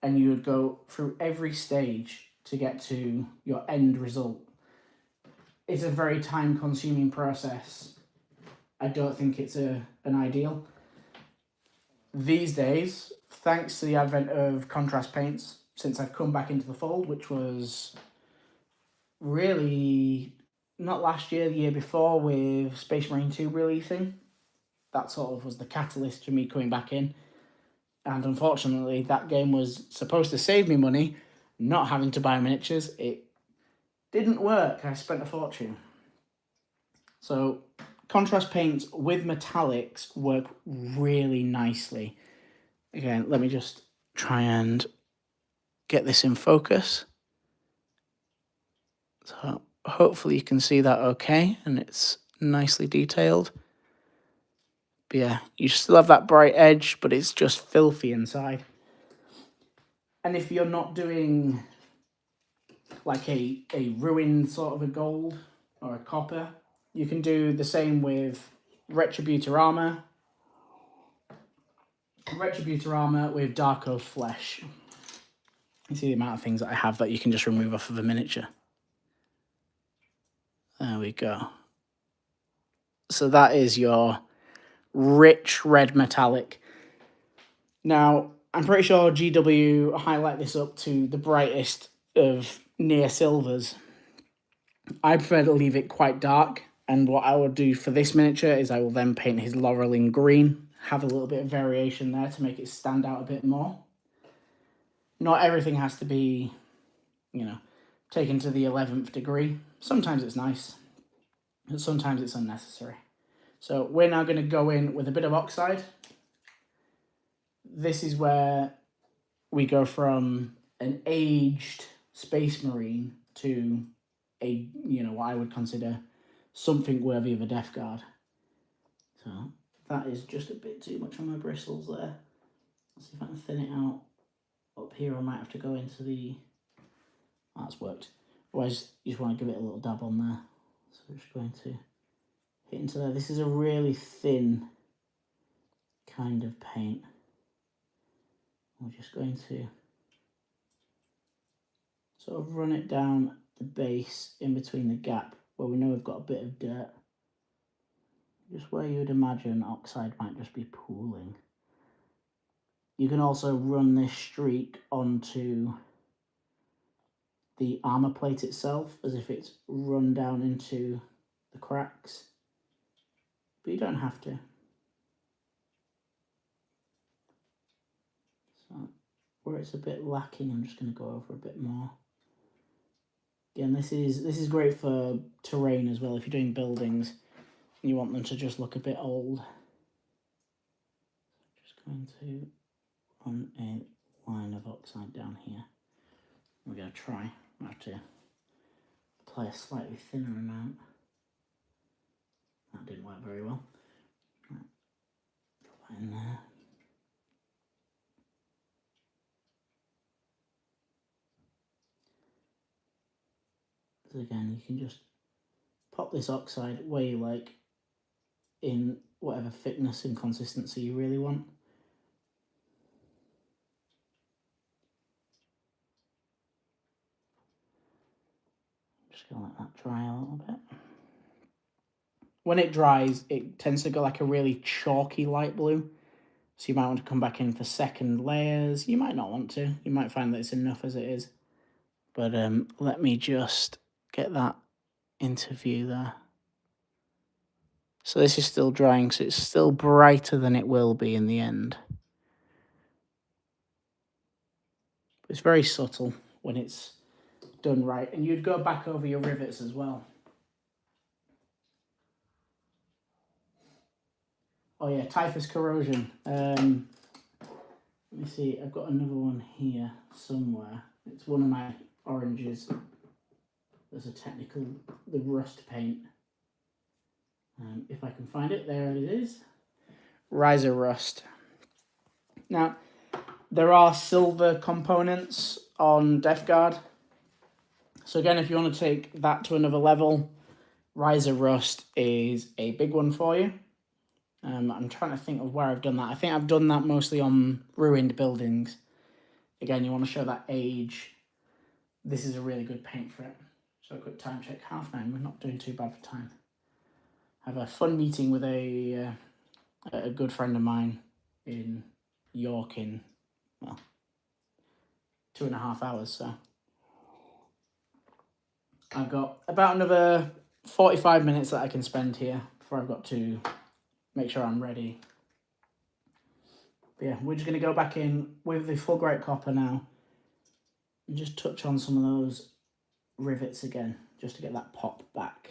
and you would go through every stage to get to your end result. It's a very time-consuming process. I don't think it's an ideal. These days, thanks to the advent of contrast paints, since I've come back into the fold, which was really not last year, the year before, with Space Marine 2 releasing, that sort of was the catalyst for me coming back in. And unfortunately, that game was supposed to save me money, not having to buy miniatures. It didn't work. I spent a fortune. So contrast paints with metallics work really nicely. Again, let me just try and get this in focus. So hopefully you can see that okay, and it's nicely detailed. But yeah, you still have that bright edge, but it's just filthy inside. And if you're not doing like a ruined sort of a gold or a copper, you can do the same with Retributor armor. Retributor armor with Dark Oath flesh. You see the amount of things that I have that you can just remove off of a miniature. There we go. So that is your rich red metallic. Now, I'm pretty sure GW highlight this up to the brightest of near silvers. I prefer to leave it quite dark, and what I will do for this miniature is I will then paint his laurel in green, have a little bit of variation there to make it stand out a bit more. Not everything has to be, taken to the 11th degree. Sometimes it's nice, but sometimes it's unnecessary. So we're now going to go in with a bit of oxide. This is where we go from an aged Space Marine to a, what I would consider something worthy of a Death Guard. So that is just a bit too much on my bristles there. Let's see if I can thin it out. Up here I might have to go into the... That's worked. Otherwise, you just want to give it a little dab on there. So we're just going to hit into there. This is a really thin kind of paint. We're just going to sort of run it down the base in between the gap where we know we've got a bit of dirt. Just where you would imagine oxide might just be pooling. You can also run this streak onto the armor plate itself as if it's run down into the cracks, but you don't have to. So where it's a bit lacking, I'm just going to go over a bit more. Again, this is great for terrain as well. If you're doing buildings and you want them to just look a bit old, just going to run a line of oxide down here. We're going to try. I have to apply a slightly thinner amount. That didn't work very well. Right. Drop that in there. So again, you can just pop this oxide where you like, in whatever thickness and consistency you really want. Just gonna let that dry a little bit. When it dries, it tends to go like a really chalky light blue. So you might want to come back in for second layers. You might not want to. You might find that it's enough as it is. But let me just get that into view there. So this is still drying, so it's still brighter than it will be in the end. It's very subtle when it's done right. And you'd go back over your rivets as well. Oh yeah, typhus corrosion. Let me see, I've got another one here somewhere. It's one of my oranges. There's the rust paint. If I can find it, there it is. Riser rust. Now, there are silver components on Death Guard. So again, if you want to take that to another level, Riser rust is a big one for you. I'm trying to think of where I've done that. I think I've done that mostly on ruined buildings. Again, you want to show that age. This is a really good paint for it. So a quick time check, 9:30. We're not doing too bad for time. I have a fun meeting with a good friend of mine in York in, well, 2.5 hours. So I've got about another 45 minutes that I can spend here before I've got to make sure I'm ready. But yeah, we're just going to go back in with the full great copper now and just touch on some of those rivets again, just to get that pop back.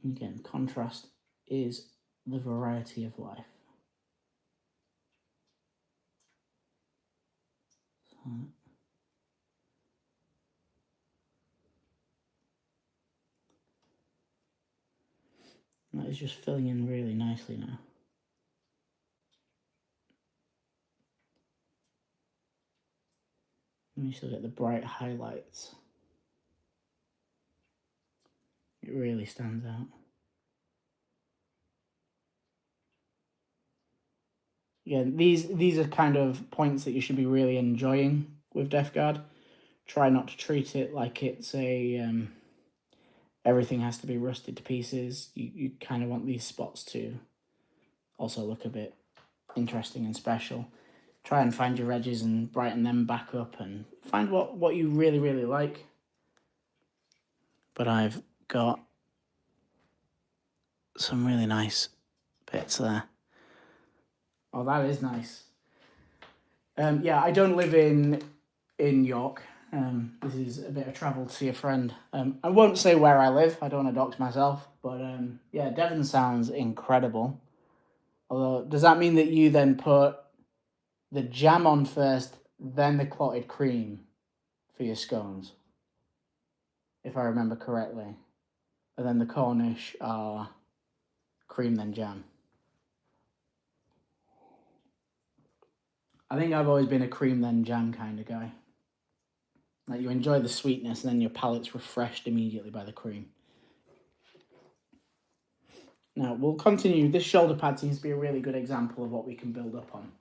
And again, contrast is the variety of life. So, that is just filling in really nicely now. And you still get the bright highlights. It really stands out. Yeah, these are kind of points that you should be really enjoying with Death Guard. Try not to treat it like it's a everything has to be rusted to pieces. You kind of want these spots to also look a bit interesting and special. Try and find your edges and brighten them back up and find what you really, really like. But I've got some really nice bits there. Oh, that is nice. Yeah, I don't live in York. This is a bit of travel to see a friend. I won't say where I live. I don't want to dox myself. But yeah, Devon sounds incredible. Although, does that mean that you then put the jam on first, then the clotted cream for your scones? If I remember correctly. And then the Cornish are cream then jam. I think I've always been a cream then jam kind of guy. Like you enjoy the sweetness and then your palate's refreshed immediately by the cream. Now we'll continue. This shoulder pad seems to be a really good example of what we can build up on.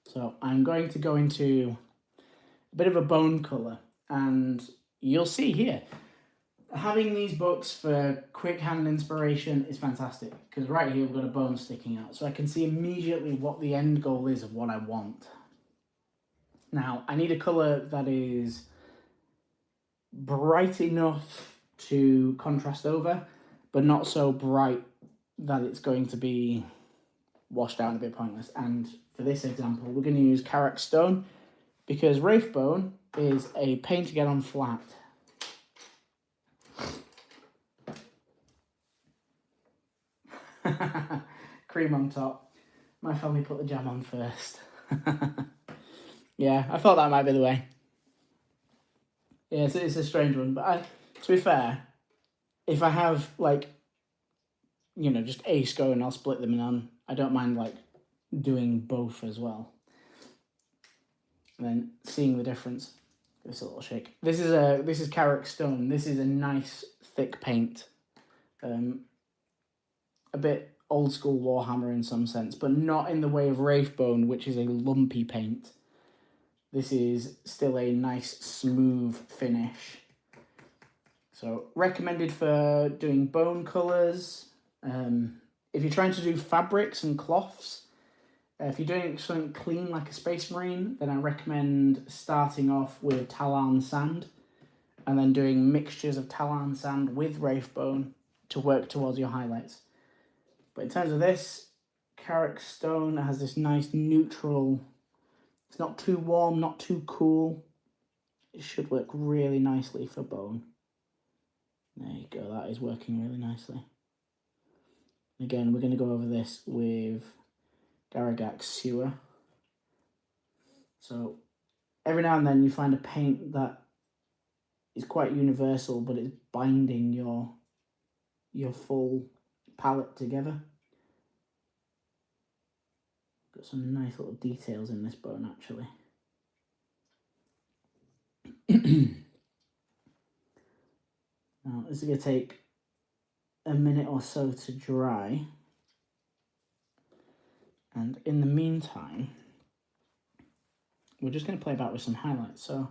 So I'm going to go into a bit of a bone colour, and you'll see here, having these books for quick hand inspiration is fantastic, because right here we've got a bone sticking out, so I can see immediately what the end goal is of what I want. Now, I need a colour that is bright enough to contrast over, but not so bright that it's going to be washed out and a bit pointless. And for this example, we're going to use Karak Stone, because Wraithbone is a pain to get on flat. Cream on top. My family put the jam on first. Yeah, I thought that might be the way. Yeah, it's a strange one, but to be fair, if I have like, just a scone, I'll split them in. I don't mind like doing both as well. And then seeing the difference. Give this a little shake. This is Karak Stone. This is a nice thick paint. A bit old school Warhammer in some sense, but not in the way of Wraithbone, which is a lumpy paint. This is still a nice smooth finish. So recommended for doing bone colours. If you're trying to do fabrics and cloths, if you're doing something clean like a Space Marine, then I recommend starting off with Talon sand and then doing mixtures of Talon sand with Wraithbone to work towards your highlights. But in terms of this, Carrick Stone has this nice neutral, it's not too warm, not too cool. It should work really nicely for bone. There you go, that is working really nicely. Again, we're going to go over this with Garagax Sewer. So every now and then you find a paint that is quite universal, but it's binding your full palette together. Got some nice little details in this bone actually. Now this is going to take a minute or so to dry, and in the meantime we're just going to play about with some highlights. So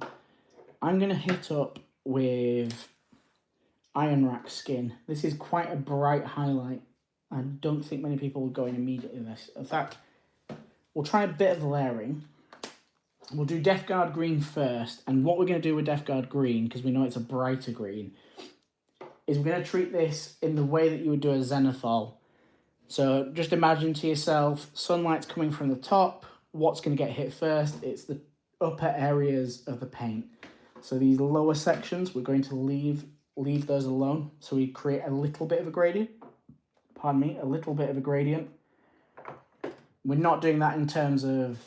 I'm going to hit up with Iron Rack Skin. This is quite a bright highlight. I don't think many people will go in immediately with this. In fact, we'll try a bit of layering. We'll do Death Guard Green first, and what we're going to do with Death Guard Green, because we know it's a brighter green, is we're going to treat this in the way that you would do a Zenithal. So just imagine to yourself, sunlight's coming from the top. What's going to get hit first? It's the upper areas of the paint. So these lower sections, we're going to leave those alone. So we create a little bit of a gradient. Pardon me, a little bit of a gradient. We're not doing that in terms of,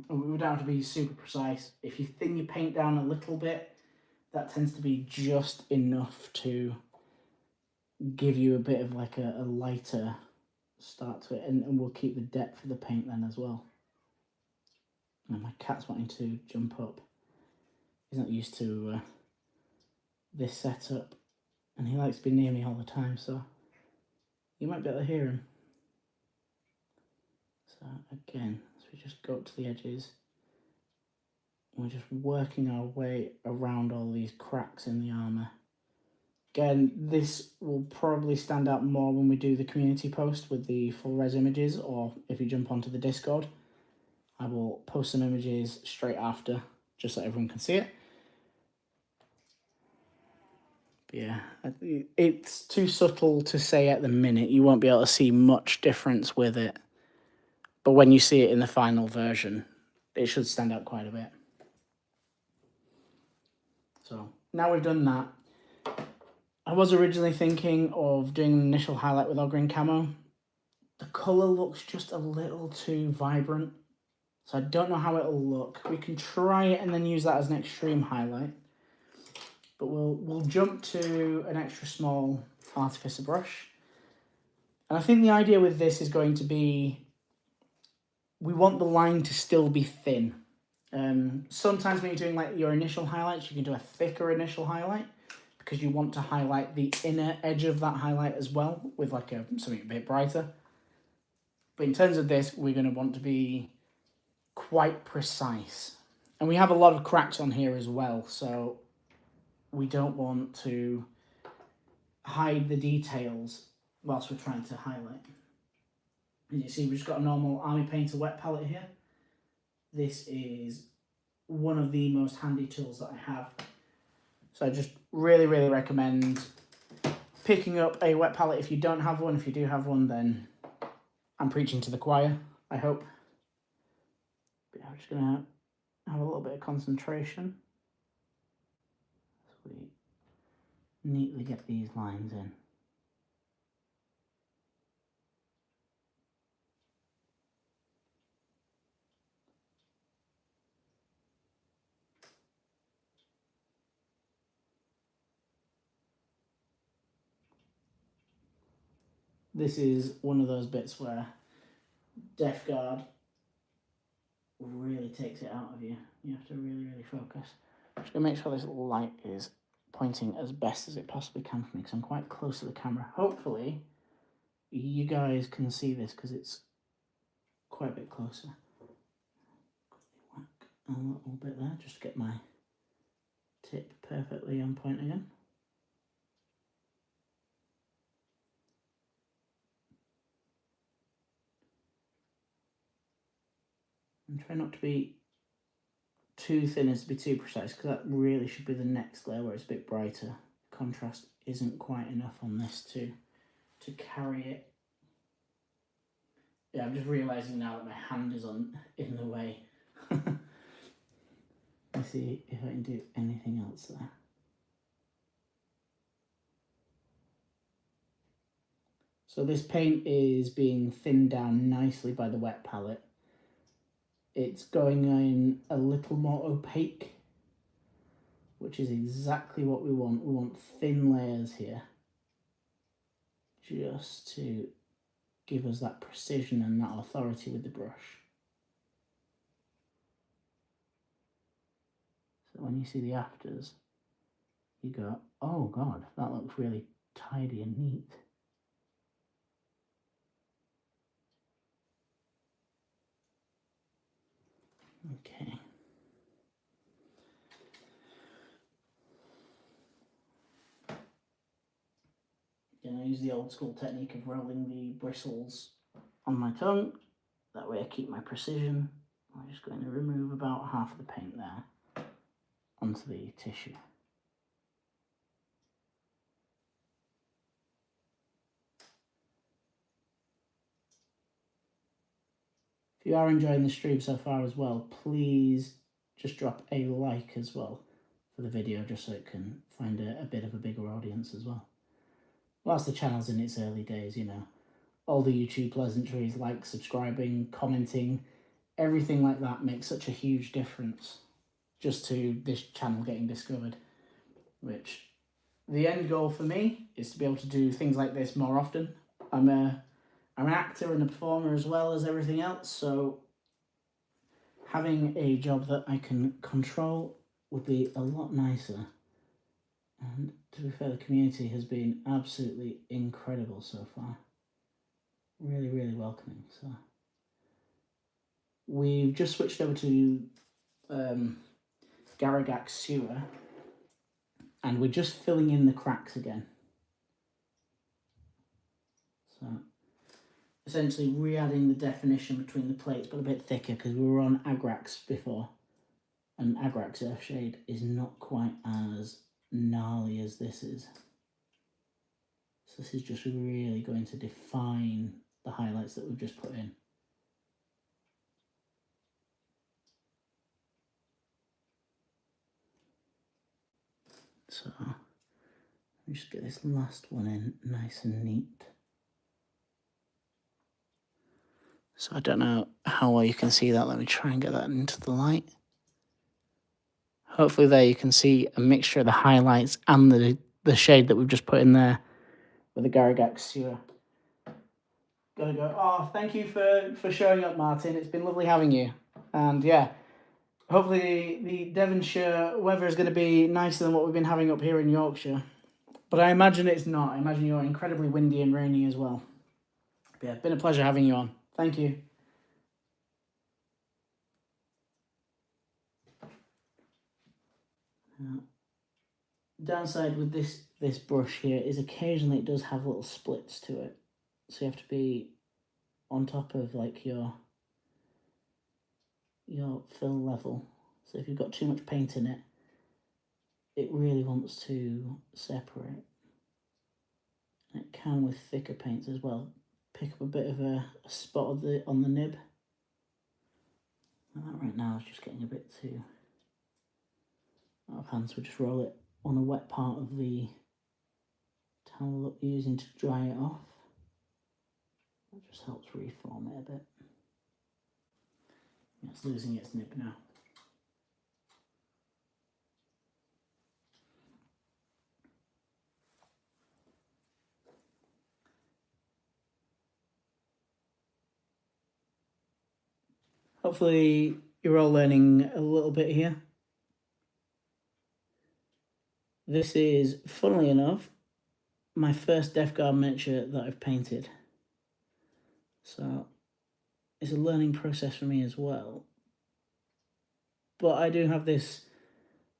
we don't have to be super precise. If you thin your paint down a little bit, that tends to be just enough to give you a bit of like a lighter start to it, and we'll keep the depth of the paint then as well. And my cat's wanting to jump up. He's not used to this setup, and he likes to be near me all the time, so you might be able to hear him. So again, so we just go up to the edges. We're just working our way around all these cracks in the armour. Again, this will probably stand out more when we do the community post with the full res images, or if you jump onto the Discord, I will post some images straight after, just so everyone can see it. But yeah, it's too subtle to say at the minute. You won't be able to see much difference with it. But when you see it in the final version, it should stand out quite a bit. So now we've done that. I was originally thinking of doing an initial highlight with Ogre Camo. The colour looks just a little too vibrant, so I don't know how it'll look. We can try it and then use that as an extreme highlight. But we'll jump to an extra small artificer brush. And I think the idea with this is going to be, we want the line to still be thin. Sometimes when you're doing like your initial highlights, you can do a thicker initial highlight, because you want to highlight the inner edge of that highlight as well with like something a bit brighter. But in terms of this, we're going to want to be quite precise. And we have a lot of cracks on here as well, so we don't want to hide the details whilst we're trying to highlight. As you see, we've just got a normal Army Painter wet palette here. This is one of the most handy tools that I have. So I just really, really recommend picking up a wet palette if you don't have one. If you do have one, then I'm preaching to the choir, I hope. But yeah, I'm just going to have a little bit of concentration so we neatly get these lines in. This is one of those bits where Death Guard really takes it out of you. You have to really, really focus. I'm just going to make sure this light is pointing as best as it possibly can for me, because I'm quite close to the camera. Hopefully you guys can see this because it's quite a bit closer. Whack a little bit there just to get my tip perfectly on point again. And try not to be too thin as to be too precise, because that really should be the next layer where it's a bit brighter. Contrast isn't quite enough on this to carry it. Yeah, I'm just realising now that my hand is in the way. Let's see if I can do anything else there. So this paint is being thinned down nicely by the wet palette. It's going in a little more opaque, which is exactly what we want. We want thin layers here, just to give us that precision and that authority with the brush. So when you see the afters, you go, oh God, that looks really tidy and neat. Okay. Again, I use the old school technique of rolling the bristles on my tongue. That way I keep my precision. I'm just going to remove about half of the paint there onto the tissue. If you are enjoying the stream so far as well, please just drop a like as well for the video, just so it can find a bit of a bigger audience as well. Whilst the channel's in its early days, you know, all the YouTube pleasantries like subscribing, commenting, everything like that makes such a huge difference just to this channel getting discovered, which the end goal for me is to be able to do things like this more often. I'm an actor and a performer as well as everything else, so having a job that I can control would be a lot nicer. And to be fair, the community has been absolutely incredible so far. Really, really welcoming. So we've just switched over to Garagak Sewer, and we're just filling in the cracks again. So essentially re-adding the definition between the plates, but a bit thicker, because we were on Agrax before, and Agrax Earthshade is not quite as gnarly as this is. So this is just really going to define the highlights that we've just put in. So let me just get this last one in nice and neat. So I don't know how well you can see that. Let me try and get that into the light. Hopefully there you can see a mixture of the highlights and the shade that we've just put in there with the Garagak Sewer. Gotta go. Oh, thank you for showing up, Martin. It's been lovely having you. And yeah, hopefully the Devonshire weather is going to be nicer than what we've been having up here in Yorkshire. But I imagine it's not. I imagine you're incredibly windy and rainy as well. But yeah, it's been a pleasure having you on. Thank you. Downside with this brush here is occasionally it does have little splits to it. So you have to be on top of like your fill level. So if you've got too much paint in it, it really wants to separate. And it can with thicker paints as well. Pick up a bit of a spot on the nib. And that right now is just getting a bit too out of hand, so we'll just roll it on a wet part of the towel that we're using to dry it off. That just helps reform it a bit. It's losing its nib now. Hopefully you're all learning a little bit here. This is, funnily enough, my first Death Guard miniature that I've painted. So it's a learning process for me as well. But I do have this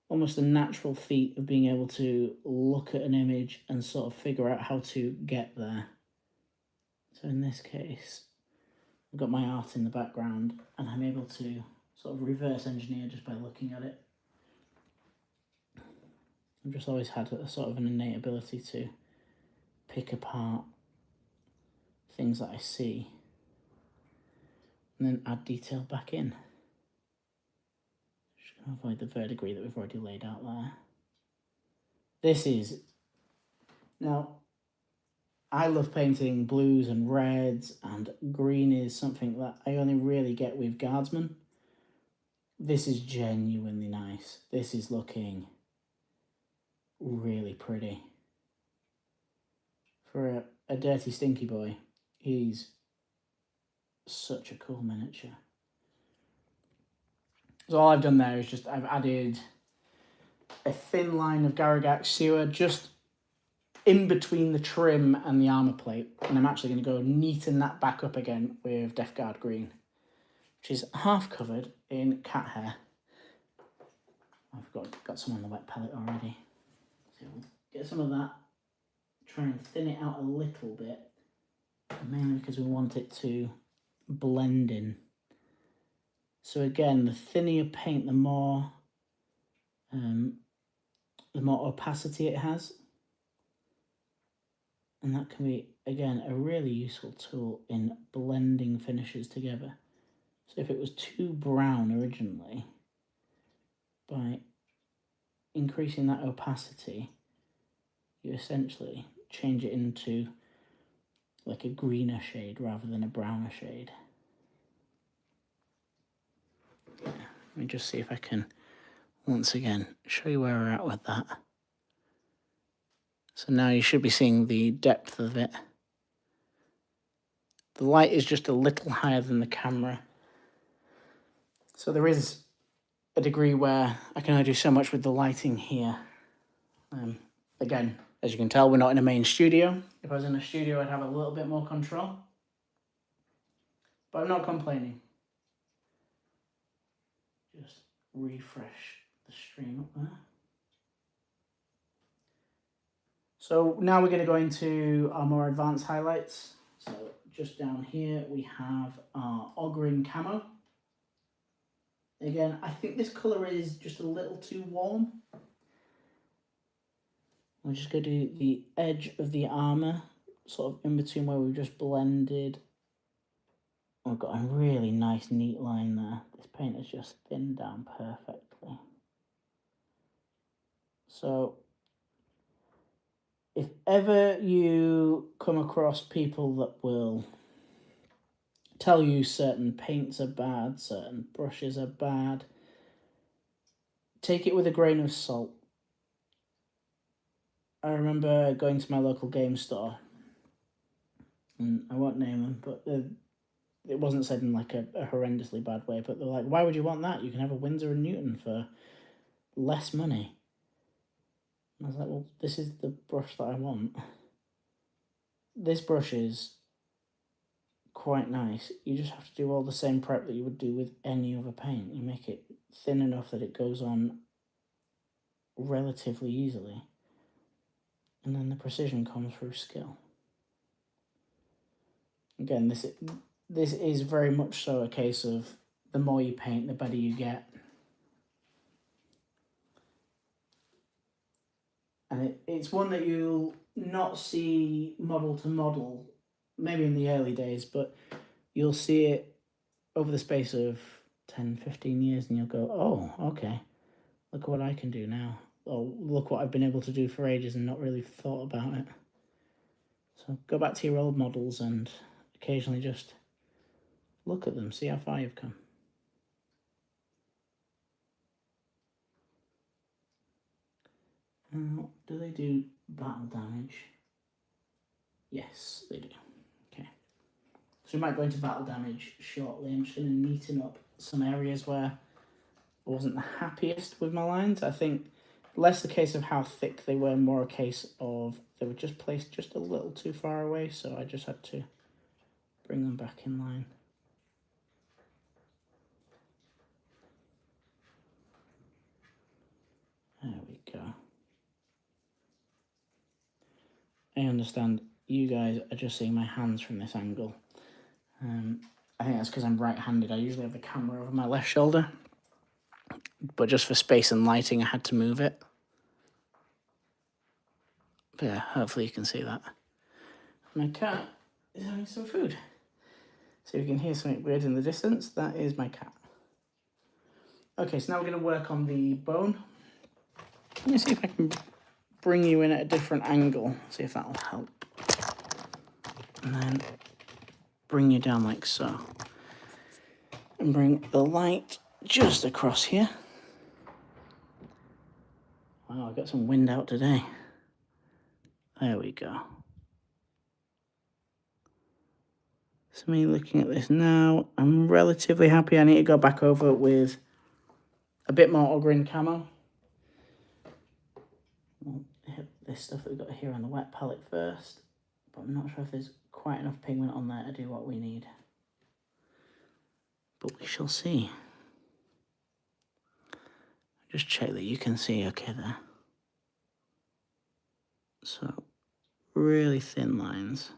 almost a natural feat of being able to look at an image and sort of figure out how to get there. So in this case, I've got my art in the background and I'm able to sort of reverse engineer just by looking at it. I've just always had a sort of an innate ability to pick apart things that I see and then add detail back in. Just going to avoid the verdigris that we've already laid out there. This is... Now, I love painting blues and reds, and green is something that I only really get with Guardsmen. This is genuinely nice. This is looking really pretty. For a dirty, stinky boy, he's such a cool miniature. So all I've done there is just I've added a thin line of Garagax sewer just in between the trim and the armor plate, and I'm actually going to go neaten that back up again with Death Guard green, which is half covered in cat hair. I've got some on the wet palette already. So we'll get some of that, try and thin it out a little bit, mainly because we want it to blend in. So again, the thinner you paint, the more opacity it has. And that can be, again, a really useful tool in blending finishes together. So if it was too brown originally, by increasing that opacity, you essentially change it into like a greener shade rather than a browner shade. Let me just see if I can, once again, show you where we're at with that. So now you should be seeing the depth of it. The light is just a little higher than the camera. So there is a degree where I can only do so much with the lighting here. Again, as you can tell, we're not in a main studio. If I was in a studio, I'd have a little bit more control. But I'm not complaining. Just refresh the stream up there. So now we're going to go into our more advanced highlights. So just down here we have our Ogryn camo. Again, I think this colour is just a little too warm. We're just going to do the edge of the armour, sort of in between where we've just blended. We've got a really nice neat line there. This paint is just thinned down perfectly. So if ever you come across people that will tell you certain paints are bad, certain brushes are bad, take it with a grain of salt. I remember going to my local game store, and I won't name them, but it wasn't said in like a horrendously bad way, but they're like, why would you want that? You can have a Winsor & Newton for less money. And I was like, well, this is the brush that I want. This brush is quite nice. You just have to do all the same prep that you would do with any other paint. You make it thin enough that it goes on relatively easily. And then the precision comes through skill. Again, this is very much so a case of the more you paint, the better you get. And it's one that you'll not see model to model, maybe in the early days, but you'll see it over the space of 10, 15 years and you'll go, oh, okay, look at what I can do now. Oh, look what I've been able to do for ages and not really thought about it. So go back to your old models and occasionally just look at them, see how far you've come. Now, do they do battle damage? Yes, they do. Okay. So we might go into battle damage shortly. I'm just going to neaten up some areas where I wasn't the happiest with my lines. I think less a case of how thick they were, more a case of they were just placed just a little too far away, so I just had to bring them back in line. There we go. I understand you guys are just seeing my hands from this angle. I think that's because I'm right-handed. I usually have the camera over my left shoulder, but just for space and lighting, I had to move it. But yeah, hopefully you can see that. My cat is having some food. So you can hear something weird in the distance. That is my cat. Okay, so now we're going to work on the bone. Let me see if I can bring you in at a different angle. See if that'll help. And then bring you down like so. And bring the light just across here. Wow, I've got some wind out today. There we go. So me looking at this now, I'm relatively happy. I need to go back over with a bit more Ogrin camo. We'll hit this stuff that we've got here on the wet palette first, but I'm not sure if there's quite enough pigment on there to do what we need. But we shall see. Just check that you can see okay there. So, really thin lines.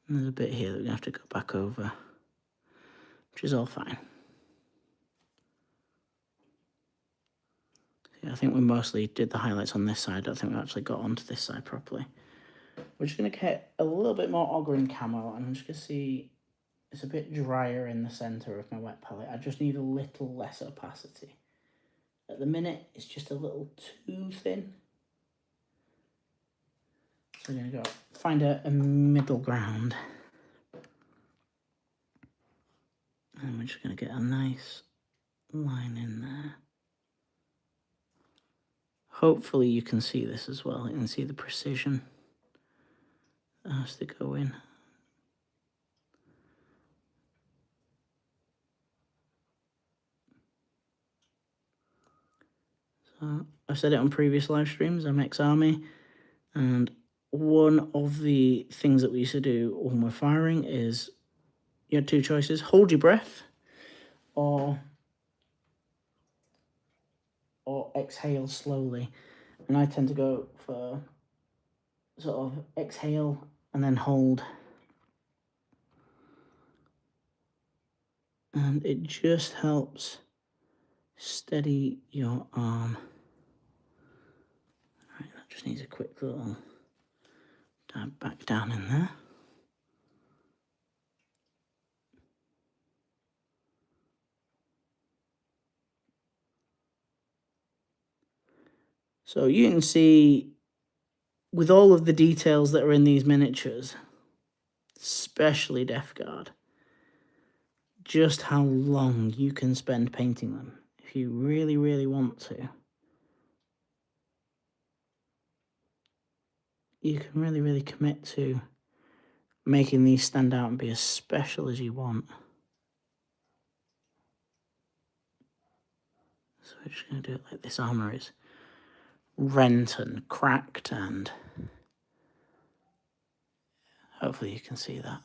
And there's a bit here that we're going to have to go back over, which is all fine. Yeah, I think we mostly did the highlights on this side. I don't think we actually got onto this side properly. We're just going to get a little bit more Ogrin camo, and I'm just going to see it's a bit drier in the centre of my wet palette. I just need a little less opacity. At the minute, it's just a little too thin. So I'm going to go find a middle ground. And we're just going to get a nice line in there. Hopefully you can see this as well. You can see the precision that has to go in. So I've said it on previous live streams, I'm ex-army, and one of the things that we used to do when we're firing is you had two choices: hold your breath or exhale slowly. And I tend to go for sort of exhale and then hold. And it just helps steady your arm. Right, that just needs a quick little dab back down in there. So you can see with all of the details that are in these miniatures, especially Death Guard, just how long you can spend painting them if you really, really want to. You can really, really commit to making these stand out and be as special as you want. So we're just going to do it like this armour is rent and cracked, and hopefully you can see that.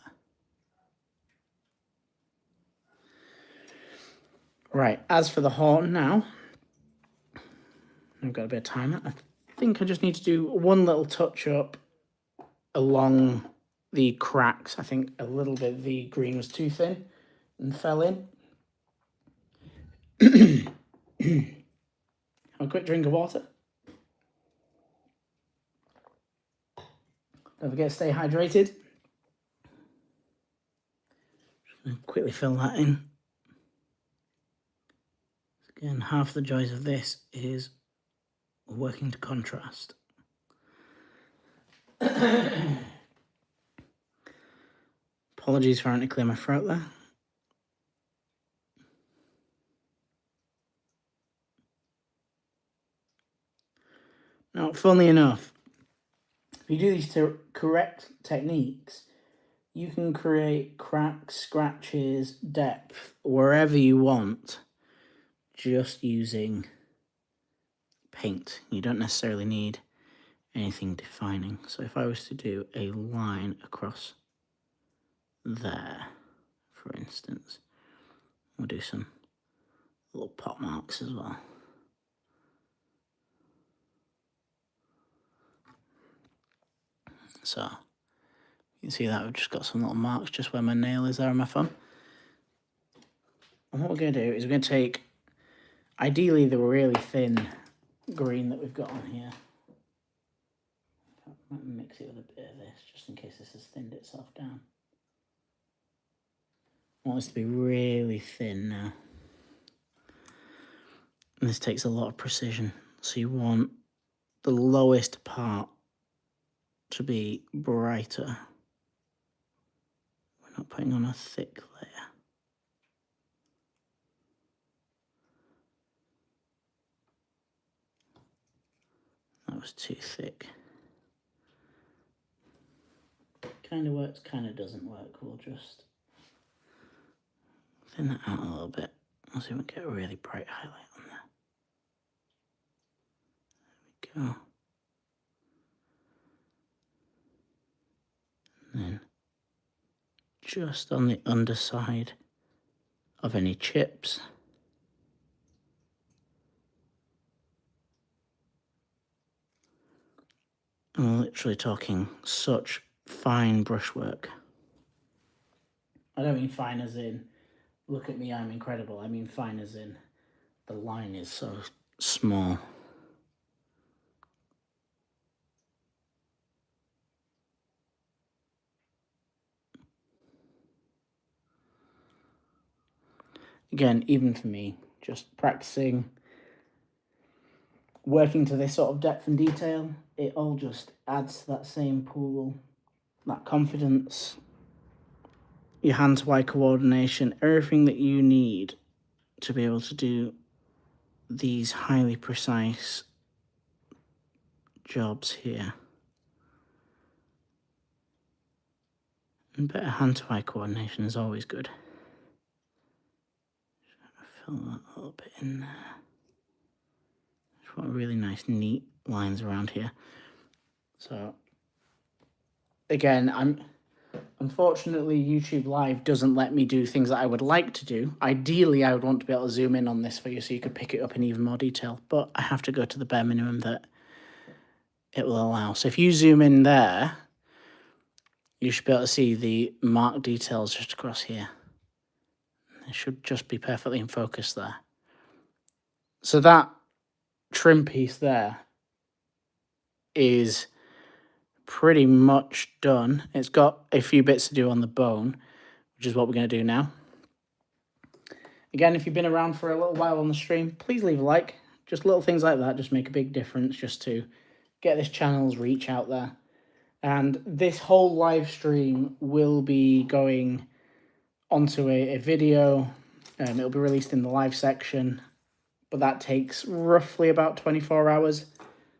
Right, as for the horn now, I've got a bit of time. I think I just need to do one little touch up along the cracks. I think a little bit the green was too thin and fell in. Have a quick drink of water. Don't forget to stay hydrated. Just going to quickly fill that in. Again, half the joys of this is working to contrast. Apologies for having to clear my throat there. Now, funnily enough, if you do these correct techniques, you can create cracks, scratches, depth, wherever you want, just using paint. You don't necessarily need anything defining. So if I was to do a line across there, for instance, we'll do some little pot marks as well. So you can see that we've just got some little marks just where my nail is there on my thumb. And what we're going to do is we're going to take ideally the really thin green that we've got on here. I might mix it with a bit of this, just in case this has thinned itself down. I want this to be really thin now. And this takes a lot of precision. So you want the lowest part to be brighter. We're not putting on a thick layer. That was too thick. Kind of works, kind of doesn't work. We'll just thin that out a little bit. I'll see if we can get a really bright highlight on there. There we go. And then just on the underside of any chips. I'm literally talking such fine brushwork. I don't mean fine as in, look at me, I'm incredible. I mean fine as in, the line is so small. Again, even for me, just practicing, working to this sort of depth and detail, it all just adds to that same pool, that confidence, your hand-to-eye coordination, everything that you need to be able to do these highly precise jobs here. And better hand-to-eye coordination is always good. Just fill that a little bit in there. Just want really nice, neat lines around here. So, again, unfortunately, YouTube Live doesn't let me do things that I would like to do. Ideally, I would want to be able to zoom in on this for you so you could pick it up in even more detail, but I have to go to the bare minimum that it will allow. So if you zoom in there, you should be able to see the marked details just across here. It should just be perfectly in focus there. So that trim piece there is pretty much done. It's got a few bits to do on the bone, which is what we're going to do now. Again, if you've been around for a little while on the stream, please leave a like. Just little things like that just make a big difference just to get this channel's reach out there. And this whole live stream will be going onto a video. It'll be released in the live section, but that takes roughly about 24 hours.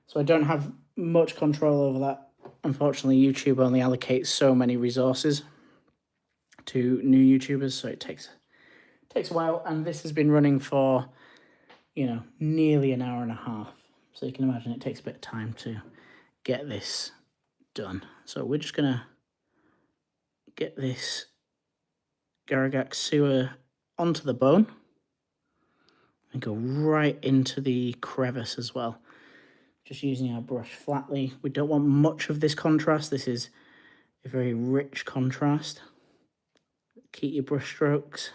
So I don't have much control over that. Unfortunately, YouTube only allocates so many resources to new YouTubers, so it takes a while. And this has been running for, nearly an hour and a half. So you can imagine it takes a bit of time to get this done. So we're just going to get this Garagak sewer onto the bone and go right into the crevice as well. Just using our brush flatly. We don't want much of this contrast. This is a very rich contrast. Keep your brush strokes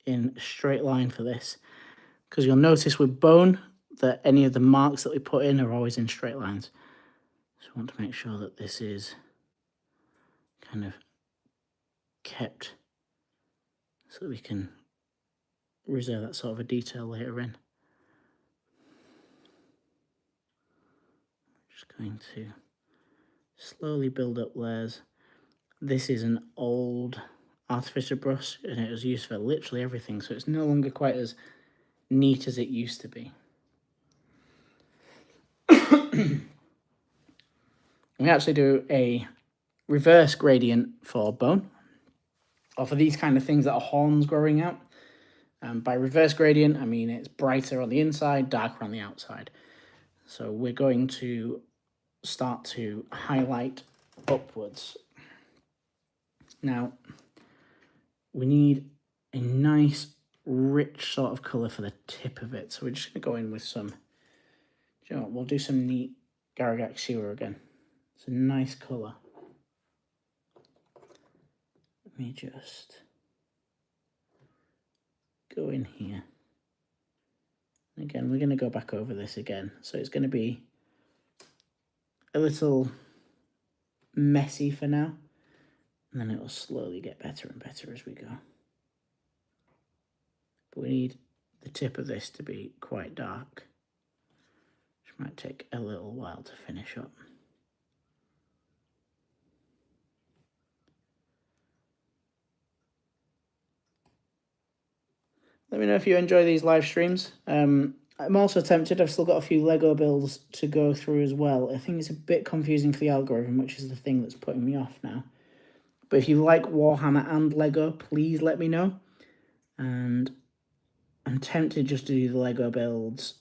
in a straight line for this, because you'll notice with bone that any of the marks that we put in are always in straight lines. So I want to make sure that this is kind of kept so that we can reserve that sort of a detail later in. Just going to slowly build up layers. This is an old artificial brush and it was used for literally everything, so it's no longer quite as neat as it used to be. We actually do a reverse gradient for bone, or for these kind of things that are horns growing out. By reverse gradient, I mean it's brighter on the inside, darker on the outside. So we're going to start to highlight upwards. Now, we need a nice, rich sort of colour for the tip of it. So we're just going to go in with some, we'll do some neat Garagak sewer again. It's a nice colour. Let me just go in here. Again, we're going to go back over this again. So it's going to be a little messy for now. And then it will slowly get better and better as we go. But we need the tip of this to be quite dark, which might take a little while to finish up. Let me know if you enjoy these live streams. I'm also tempted, I've still got a few Lego builds to go through as well. I think it's a bit confusing for the algorithm, which is the thing that's putting me off now. But if you like Warhammer and Lego, please let me know. And I'm tempted just to do the Lego builds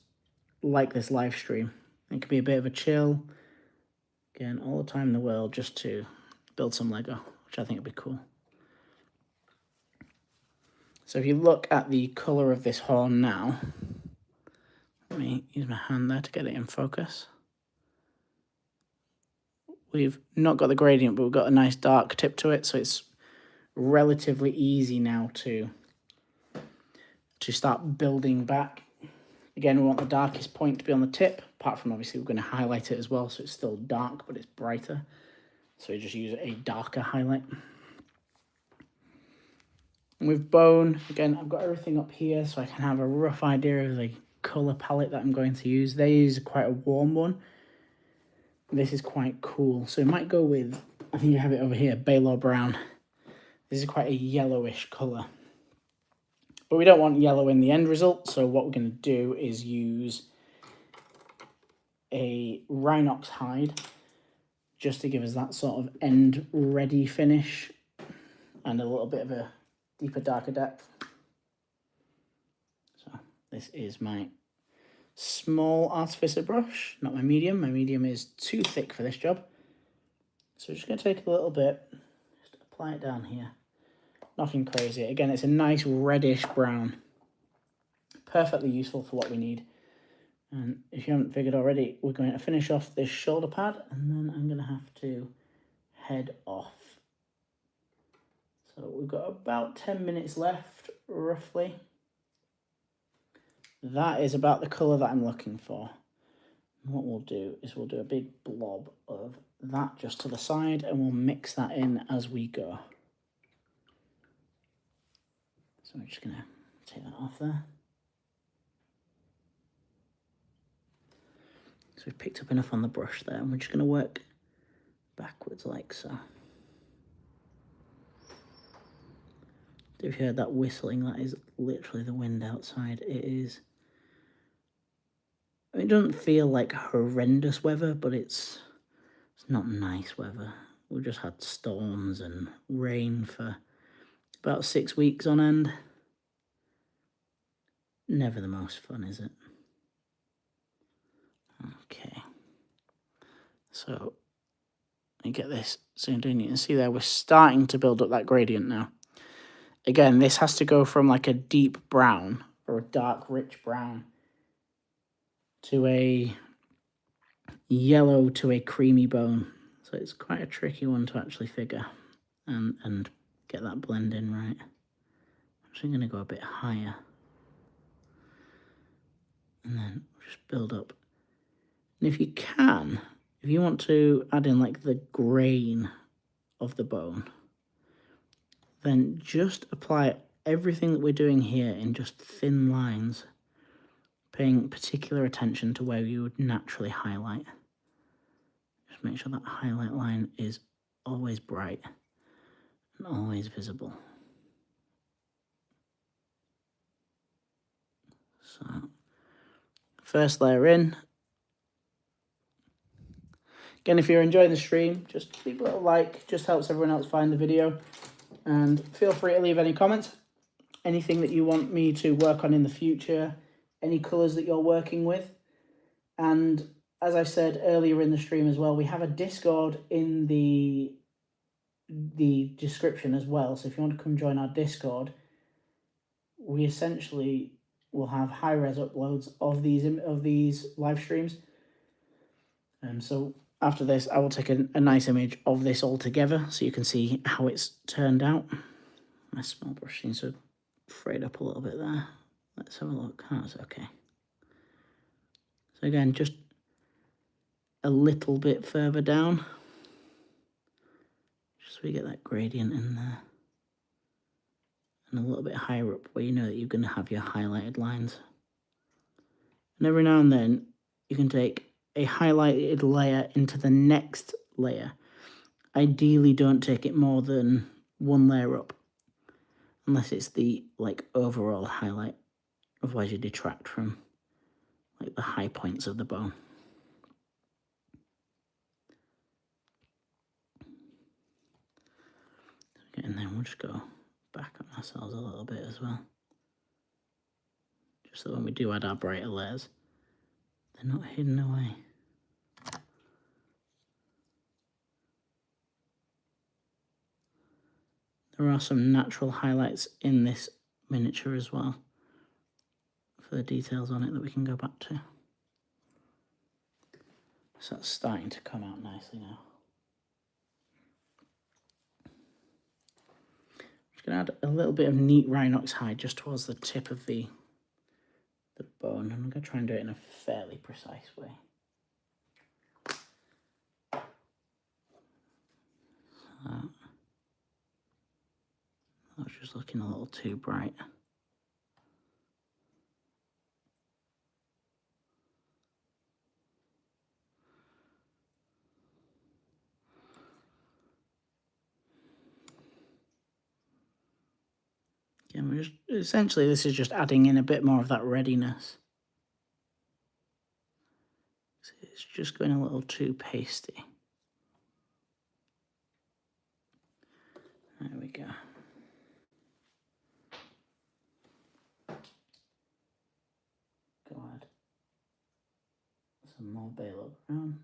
like this live stream. It could be a bit of a chill. Again, all the time in the world just to build some Lego, which I think would be cool. So if you look at the colour of this horn now, let me use my hand there to get it in focus. We've not got the gradient, but we've got a nice dark tip to it, so it's relatively easy now to start building back. Again, we want the darkest point to be on the tip, apart from obviously we're going to highlight it as well, so it's still dark, but it's brighter. So we just use a darker highlight. And with bone, again, I've got everything up here so I can have a rough idea of the colour palette that I'm going to use. They use quite a warm one. This is quite cool. So we might go with, I think you have it over here, Baylor Brown. This is quite a yellowish colour. But we don't want yellow in the end result, so what we're going to do is use a Rhinox hide just to give us that sort of end ready finish and a little bit of a deeper, darker depth. So this is my small artificer brush, not my medium. My medium is too thick for this job. So we're just going to take a little bit, just apply it down here. Nothing crazy. Again, it's a nice reddish brown. Perfectly useful for what we need. And if you haven't figured already, we're going to finish off this shoulder pad and then I'm going to have to head off. So we've got about 10 minutes left, roughly. That is about the colour that I'm looking for. And what we'll do is we'll do a big blob of that just to the side and we'll mix that in as we go. So I'm just going to take that off there. So we've picked up enough on the brush there and we're just going to work backwards like so. If you heard that whistling, that is literally the wind outside. It is, it doesn't feel like horrendous weather, but it's not nice weather. We've just had storms and rain for about 6 weeks on end. Never the most fun, is it? Okay. So, you get this zoomed in. You can see there we're starting to build up that gradient now. Again, this has to go from like a deep brown or a dark, rich brown to a yellow to a creamy bone. So it's quite a tricky one to actually figure and get that blend in right. I'm actually going to go a bit higher. And then just build up. And if you can, if you want to add in like the grain of the bone, then just apply everything that we're doing here in just thin lines, paying particular attention to where you would naturally highlight. Just make sure that highlight line is always bright and always visible. So, first layer in. Again, if you're enjoying the stream, just leave a little like, just helps everyone else find the video. And feel free to leave any comments, anything that you want me to work on in the future, any colours that you're working with. And as I said earlier in the stream as well, we have a Discord in the description as well. So if you want to come join our Discord, we essentially will have high-res uploads of these live streams. And so after this, I will take a nice image of this all together so you can see how it's turned out. My small brush seems to have frayed up a little bit there. Let's have a look. Oh, it's okay. So again, just a little bit further down, just so we get that gradient in there. And a little bit higher up where you know that you're going to have your highlighted lines. And every now and then, you can take a highlighted layer into the next layer. Ideally, don't take it more than one layer up, unless it's the overall highlight. Otherwise, you detract from the high points of the bone. Okay, and then we'll just go back on ourselves a little bit as well, just so when we do add our brighter layers, they're not hidden away. There are some natural highlights in this miniature as well, for the details on it that we can go back to. So that's starting to come out nicely now. Just going to add a little bit of neat Rhinox hide just towards the tip of the bone. I'm going to try and do it in a fairly precise way. That was just looking a little too bright. Again, we're just, essentially this is just adding in a bit more of that readiness. It's just going a little too pasty. There we go. Go add some more Balo brown.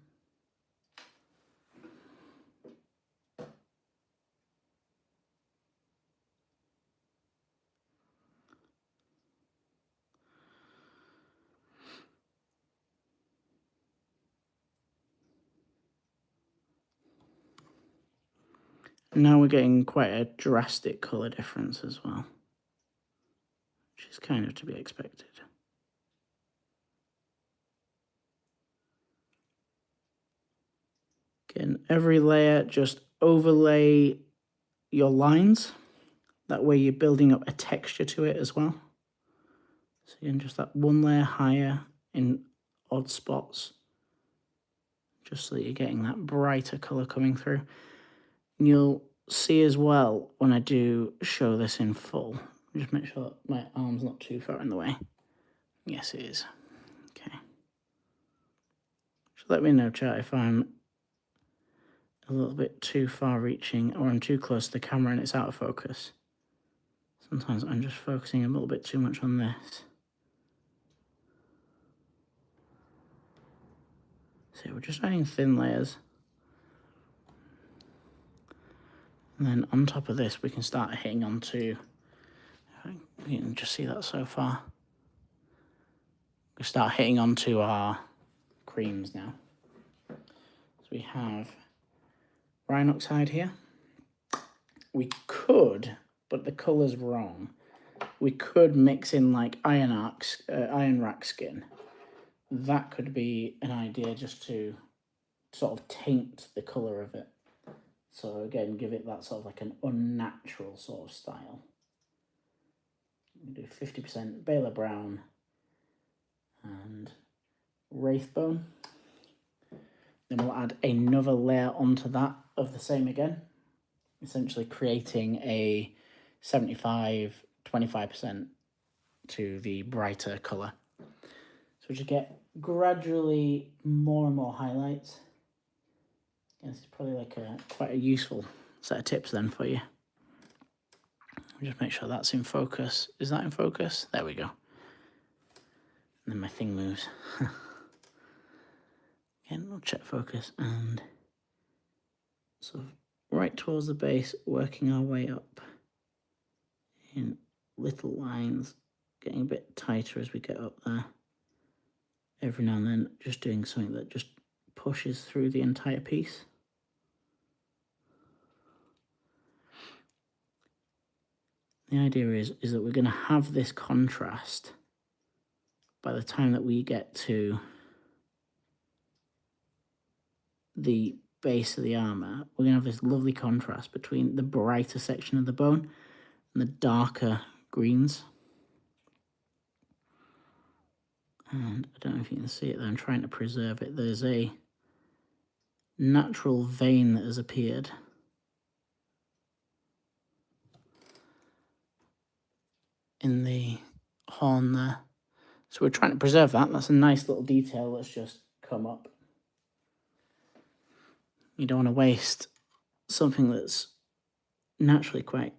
Now we're getting quite a drastic colour difference as well, which is kind of to be expected. Again, every layer, just overlay your lines. That way you're building up a texture to it as well. So again, just that one layer higher in odd spots, just so that you're getting that brighter colour coming through. And you'll see as well when I do show this in full, just make sure that my arm's not too far in the way. Yes, it is. Okay. So let me know, chat, if I'm a little bit too far reaching or I'm too close to the camera and it's out of focus. Sometimes I'm just focusing a little bit too much on this. So we're just adding thin layers. And then on top of this, we can start hitting onto, you can just see that so far. We start hitting onto our creams now. So we have Rhinox hide here. We could, but the colour's wrong. We could mix in like iron rack skin. That could be an idea just to sort of taint the colour of it. So again, give it that sort of like an unnatural sort of style. We do 50% Bala Brown and Wraithbone. Then we'll add another layer onto that of the same again, essentially creating a 75-25% to the brighter colour. So we just get gradually more and more highlights. This is probably like quite a useful set of tips then for you. Just make sure that's in focus. Is that in focus? There we go. And then my thing moves. Again, we'll check focus and sort of right towards the base, working our way up in little lines, getting a bit tighter as we get up there. Every now and then, just doing something that just pushes through the entire piece. The idea is that we're going to have this contrast by the time that we get to the base of the armor, we're going to have this lovely contrast between the brighter section of the bone and the darker greens. And I don't know if you can see it there, I'm trying to preserve it. There's a natural vein that has appeared in the horn there. So we're trying to preserve that. That's a nice little detail that's just come up. You don't want to waste something that's naturally quite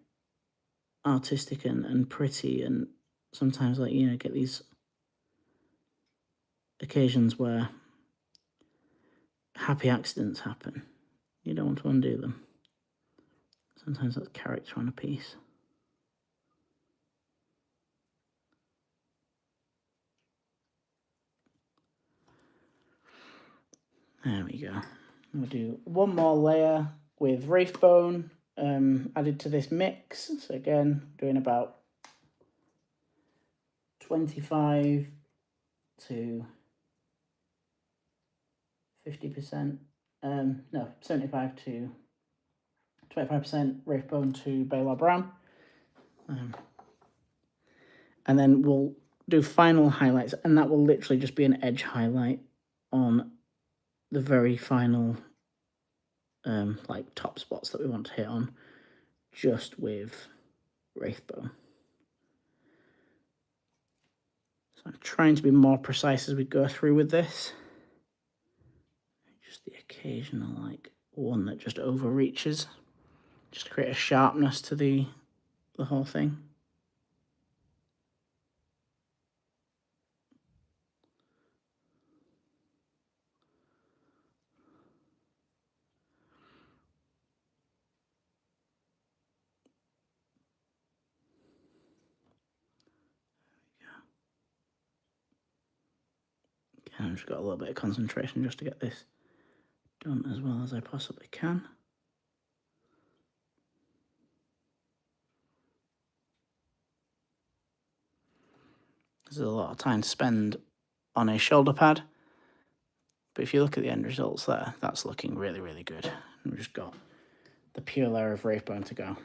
artistic and pretty, and sometimes, like, you know, get these occasions where happy accidents happen. You don't want to undo them. Sometimes that's character on a piece. There we go. We'll do one more layer with Wraithbone added to this mix. So again, doing about 25 to 50%. No, 75 to 25% Wraithbone to Balar Brown. And then we'll do final highlights, and that will literally just be an edge highlight on the very final like top spots that we want to hit on, just with Wraithbone. So I'm trying to be more precise as we go through with this. Just the occasional like one that just overreaches, just to create a sharpness to the whole thing. I've just got a little bit of concentration just to get this done as well as I possibly can. There's a lot of time to spend on a shoulder pad, but if you look at the end results there, that's looking really, really good. And we've just got the pure layer of Wraithbone to go.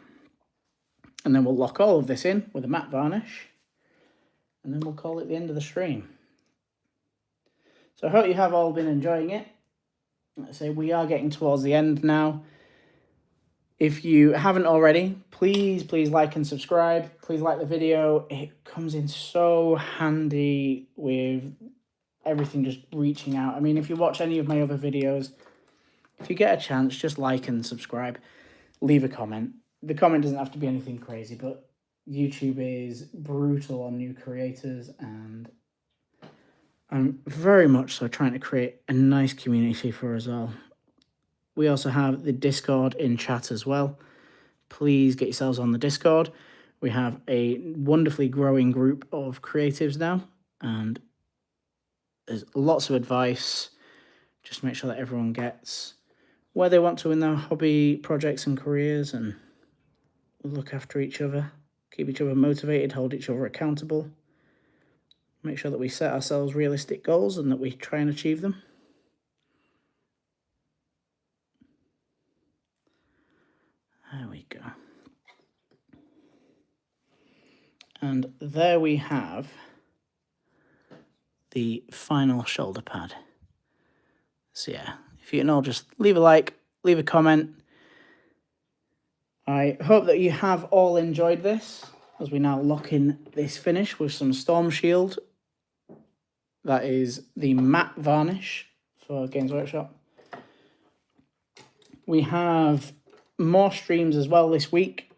And then we'll lock all of this in with a matte varnish, and then we'll call it the end of the stream. So I hope you have all been enjoying it. Let's say we are getting towards the end now. If you haven't already, please like and subscribe. Please like the video. It comes in so handy with everything just reaching out. I mean, if you watch any of my other videos, if you get a chance, just like and subscribe. Leave a comment. The comment doesn't have to be anything crazy, but YouTube is brutal on new creators, and I'm very much so trying to create a nice community for us all. We also have the Discord in chat as well. Please get yourselves on the Discord. We have a wonderfully growing group of creatives now, and there's lots of advice just to make sure that everyone gets where they want to in their hobby projects and careers, and look after each other, keep each other motivated, hold each other accountable. Make sure that we set ourselves realistic goals and that we try and achieve them. There we go. And there we have the final shoulder pad. So yeah, if you can all just leave a like, leave a comment. I hope that you have all enjoyed this, as we now lock in this finish with some Storm Shield. That is the matte varnish for Games Workshop. We have more streams as well this week.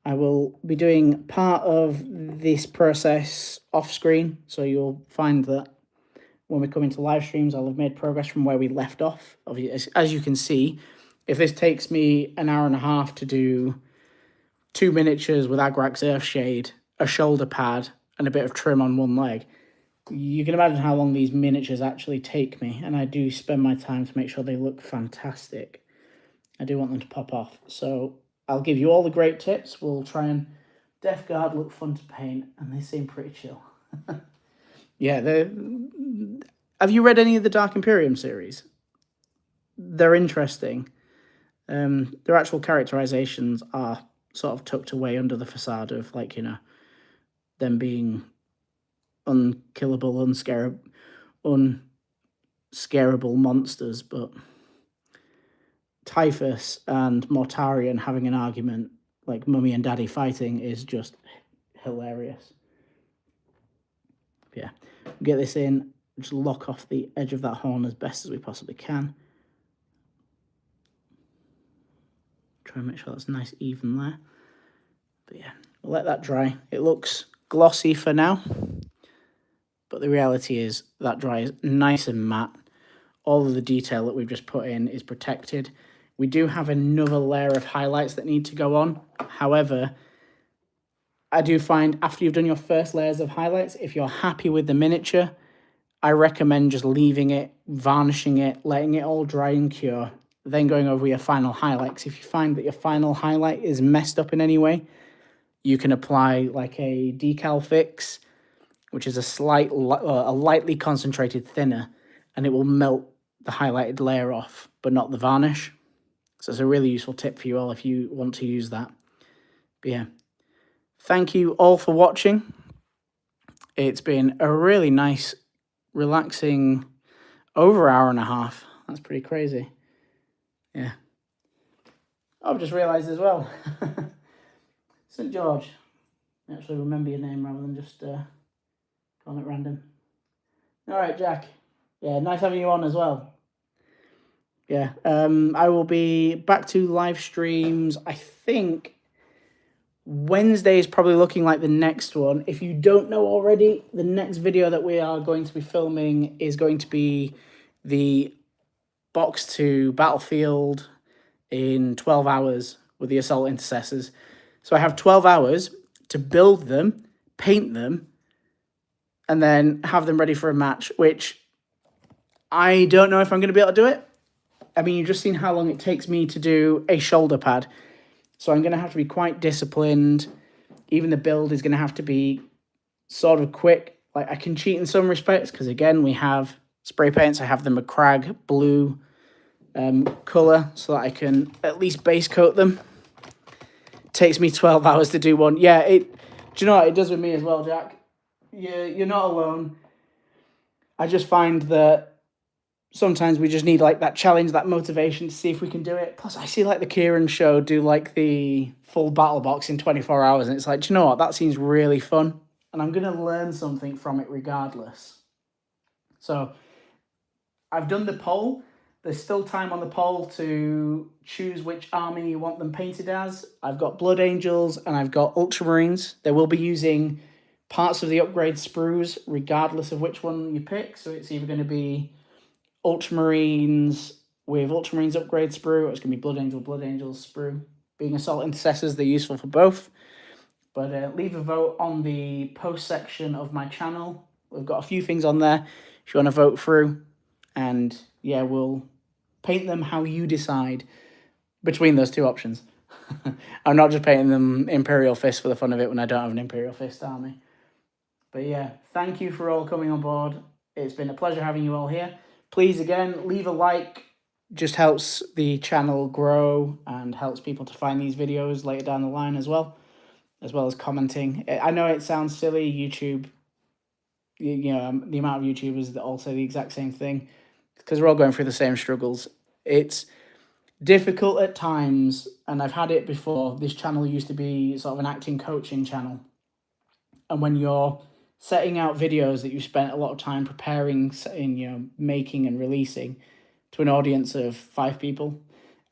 I will be doing part of this process off screen, so you'll find that when we come into live streams, I'll have made progress from where we left off. As you can see, if this takes me an hour and a half to do 2 miniatures with Agrax Earthshade, a shoulder pad, and a bit of trim on one leg, you can imagine how long these miniatures actually take me, and I do spend my time to make sure they look fantastic. I do want them to pop off, so I'll give you all the great tips. We'll try and Death Guard look fun to paint, and they seem pretty chill. Yeah, have you read any of the Dark Imperium series? they're interesting. Their actual characterizations are sort of tucked away under the facade of, like, you know, them being unkillable, unscarable monsters, but Typhus and Mortarion having an argument, like Mummy and Daddy fighting, is just hilarious. Yeah, get this in, just lock off the edge of that horn as best as we possibly can. Try and make sure that's nice even there. But yeah, we'll let that dry. It looks glossy for now, but the reality is that dries nice and matte. All of the detail that we've just put in is protected. We do have another layer of highlights that need to go on. However, I do find after you've done your first layers of highlights, if you're happy with the miniature, I recommend just leaving it, varnishing it, letting it all dry and cure, then going over your final highlights. If you find that your final highlight is messed up in any way, you can apply like a decal fix, which is a lightly concentrated thinner, and it will melt the highlighted layer off, but not the varnish. So it's a really useful tip for you all if you want to use that. But yeah, thank you all for watching. It's been a really nice, relaxing, over hour and a half. That's pretty crazy. Yeah. I've just realised as well. St. George. Actually remember your name rather than just on at random. All right, Jack. Yeah, nice having you on as well. Yeah, I will be back to live streams. I think Wednesday is probably looking like the next one. If you don't know already, the next video that we are going to be filming is going to be the box to battlefield in 12 hours with the assault intercessors. So I have 12 hours to build them, paint them, and then have them ready for a match, which I don't know if I'm going to be able to do it. I mean, you've just seen how long it takes me to do a shoulder pad. So I'm going to have to be quite disciplined. Even the build is going to have to be sort of quick. Like, I can cheat in some respects because, again, we have spray paints. I have the McCrag blue colour so that I can at least base coat them. Takes me 12 hours to do one. Yeah, do you know what it does with me as well, Jack? You're not alone. I just find that sometimes we just need like that challenge, that motivation to see if we can do it. Plus, I see like the Kieran show do like the full battle box in 24 hours. And it's like, do you know what? That seems really fun. And I'm going to learn something from it regardless. So I've done the poll. There's still time on the poll to choose which army you want them painted as. I've got Blood Angels and I've got Ultramarines. They will be using parts of the upgrade sprues regardless of which one you pick. So it's either going to be Ultramarines with Ultramarines upgrade sprue, or it's going to be Blood Angels sprue. Being assault intercessors, they're useful for both. But leave a vote on the post section of my channel. We've got a few things on there if you want to vote through. And yeah, we'll paint them how you decide between those two options. I'm not just painting them Imperial Fist for the fun of it when I don't have an Imperial Fist army. But yeah, thank you for all coming on board. It's been a pleasure having you all here. Please, again, leave a like. Just helps the channel grow and helps people to find these videos later down the line as well as commenting. I know it sounds silly, YouTube, you know, the amount of YouTubers that all say the exact same thing, because we're all going through the same struggles. It's difficult at times, and I've had it before. This channel used to be sort of an acting coaching channel. And when you're setting out videos that you spent a lot of time preparing, making and releasing to an audience of 5 people,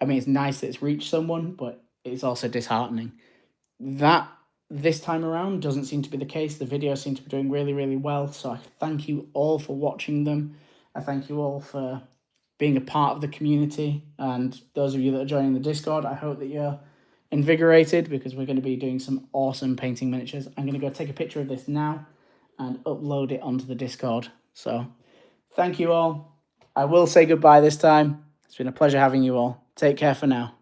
I mean, it's nice that it's reached someone, but it's also disheartening. That, this time around, doesn't seem to be the case. The videos seem to be doing really, really well, so I thank you all for watching them. I thank you all for being a part of the community, and those of you that are joining the Discord, I hope that you're invigorated, because we're going to be doing some awesome painting miniatures. I'm going to go take a picture of this now and upload it onto the Discord. So thank you all. I will say goodbye this time. It's been a pleasure having you all. Take care for now.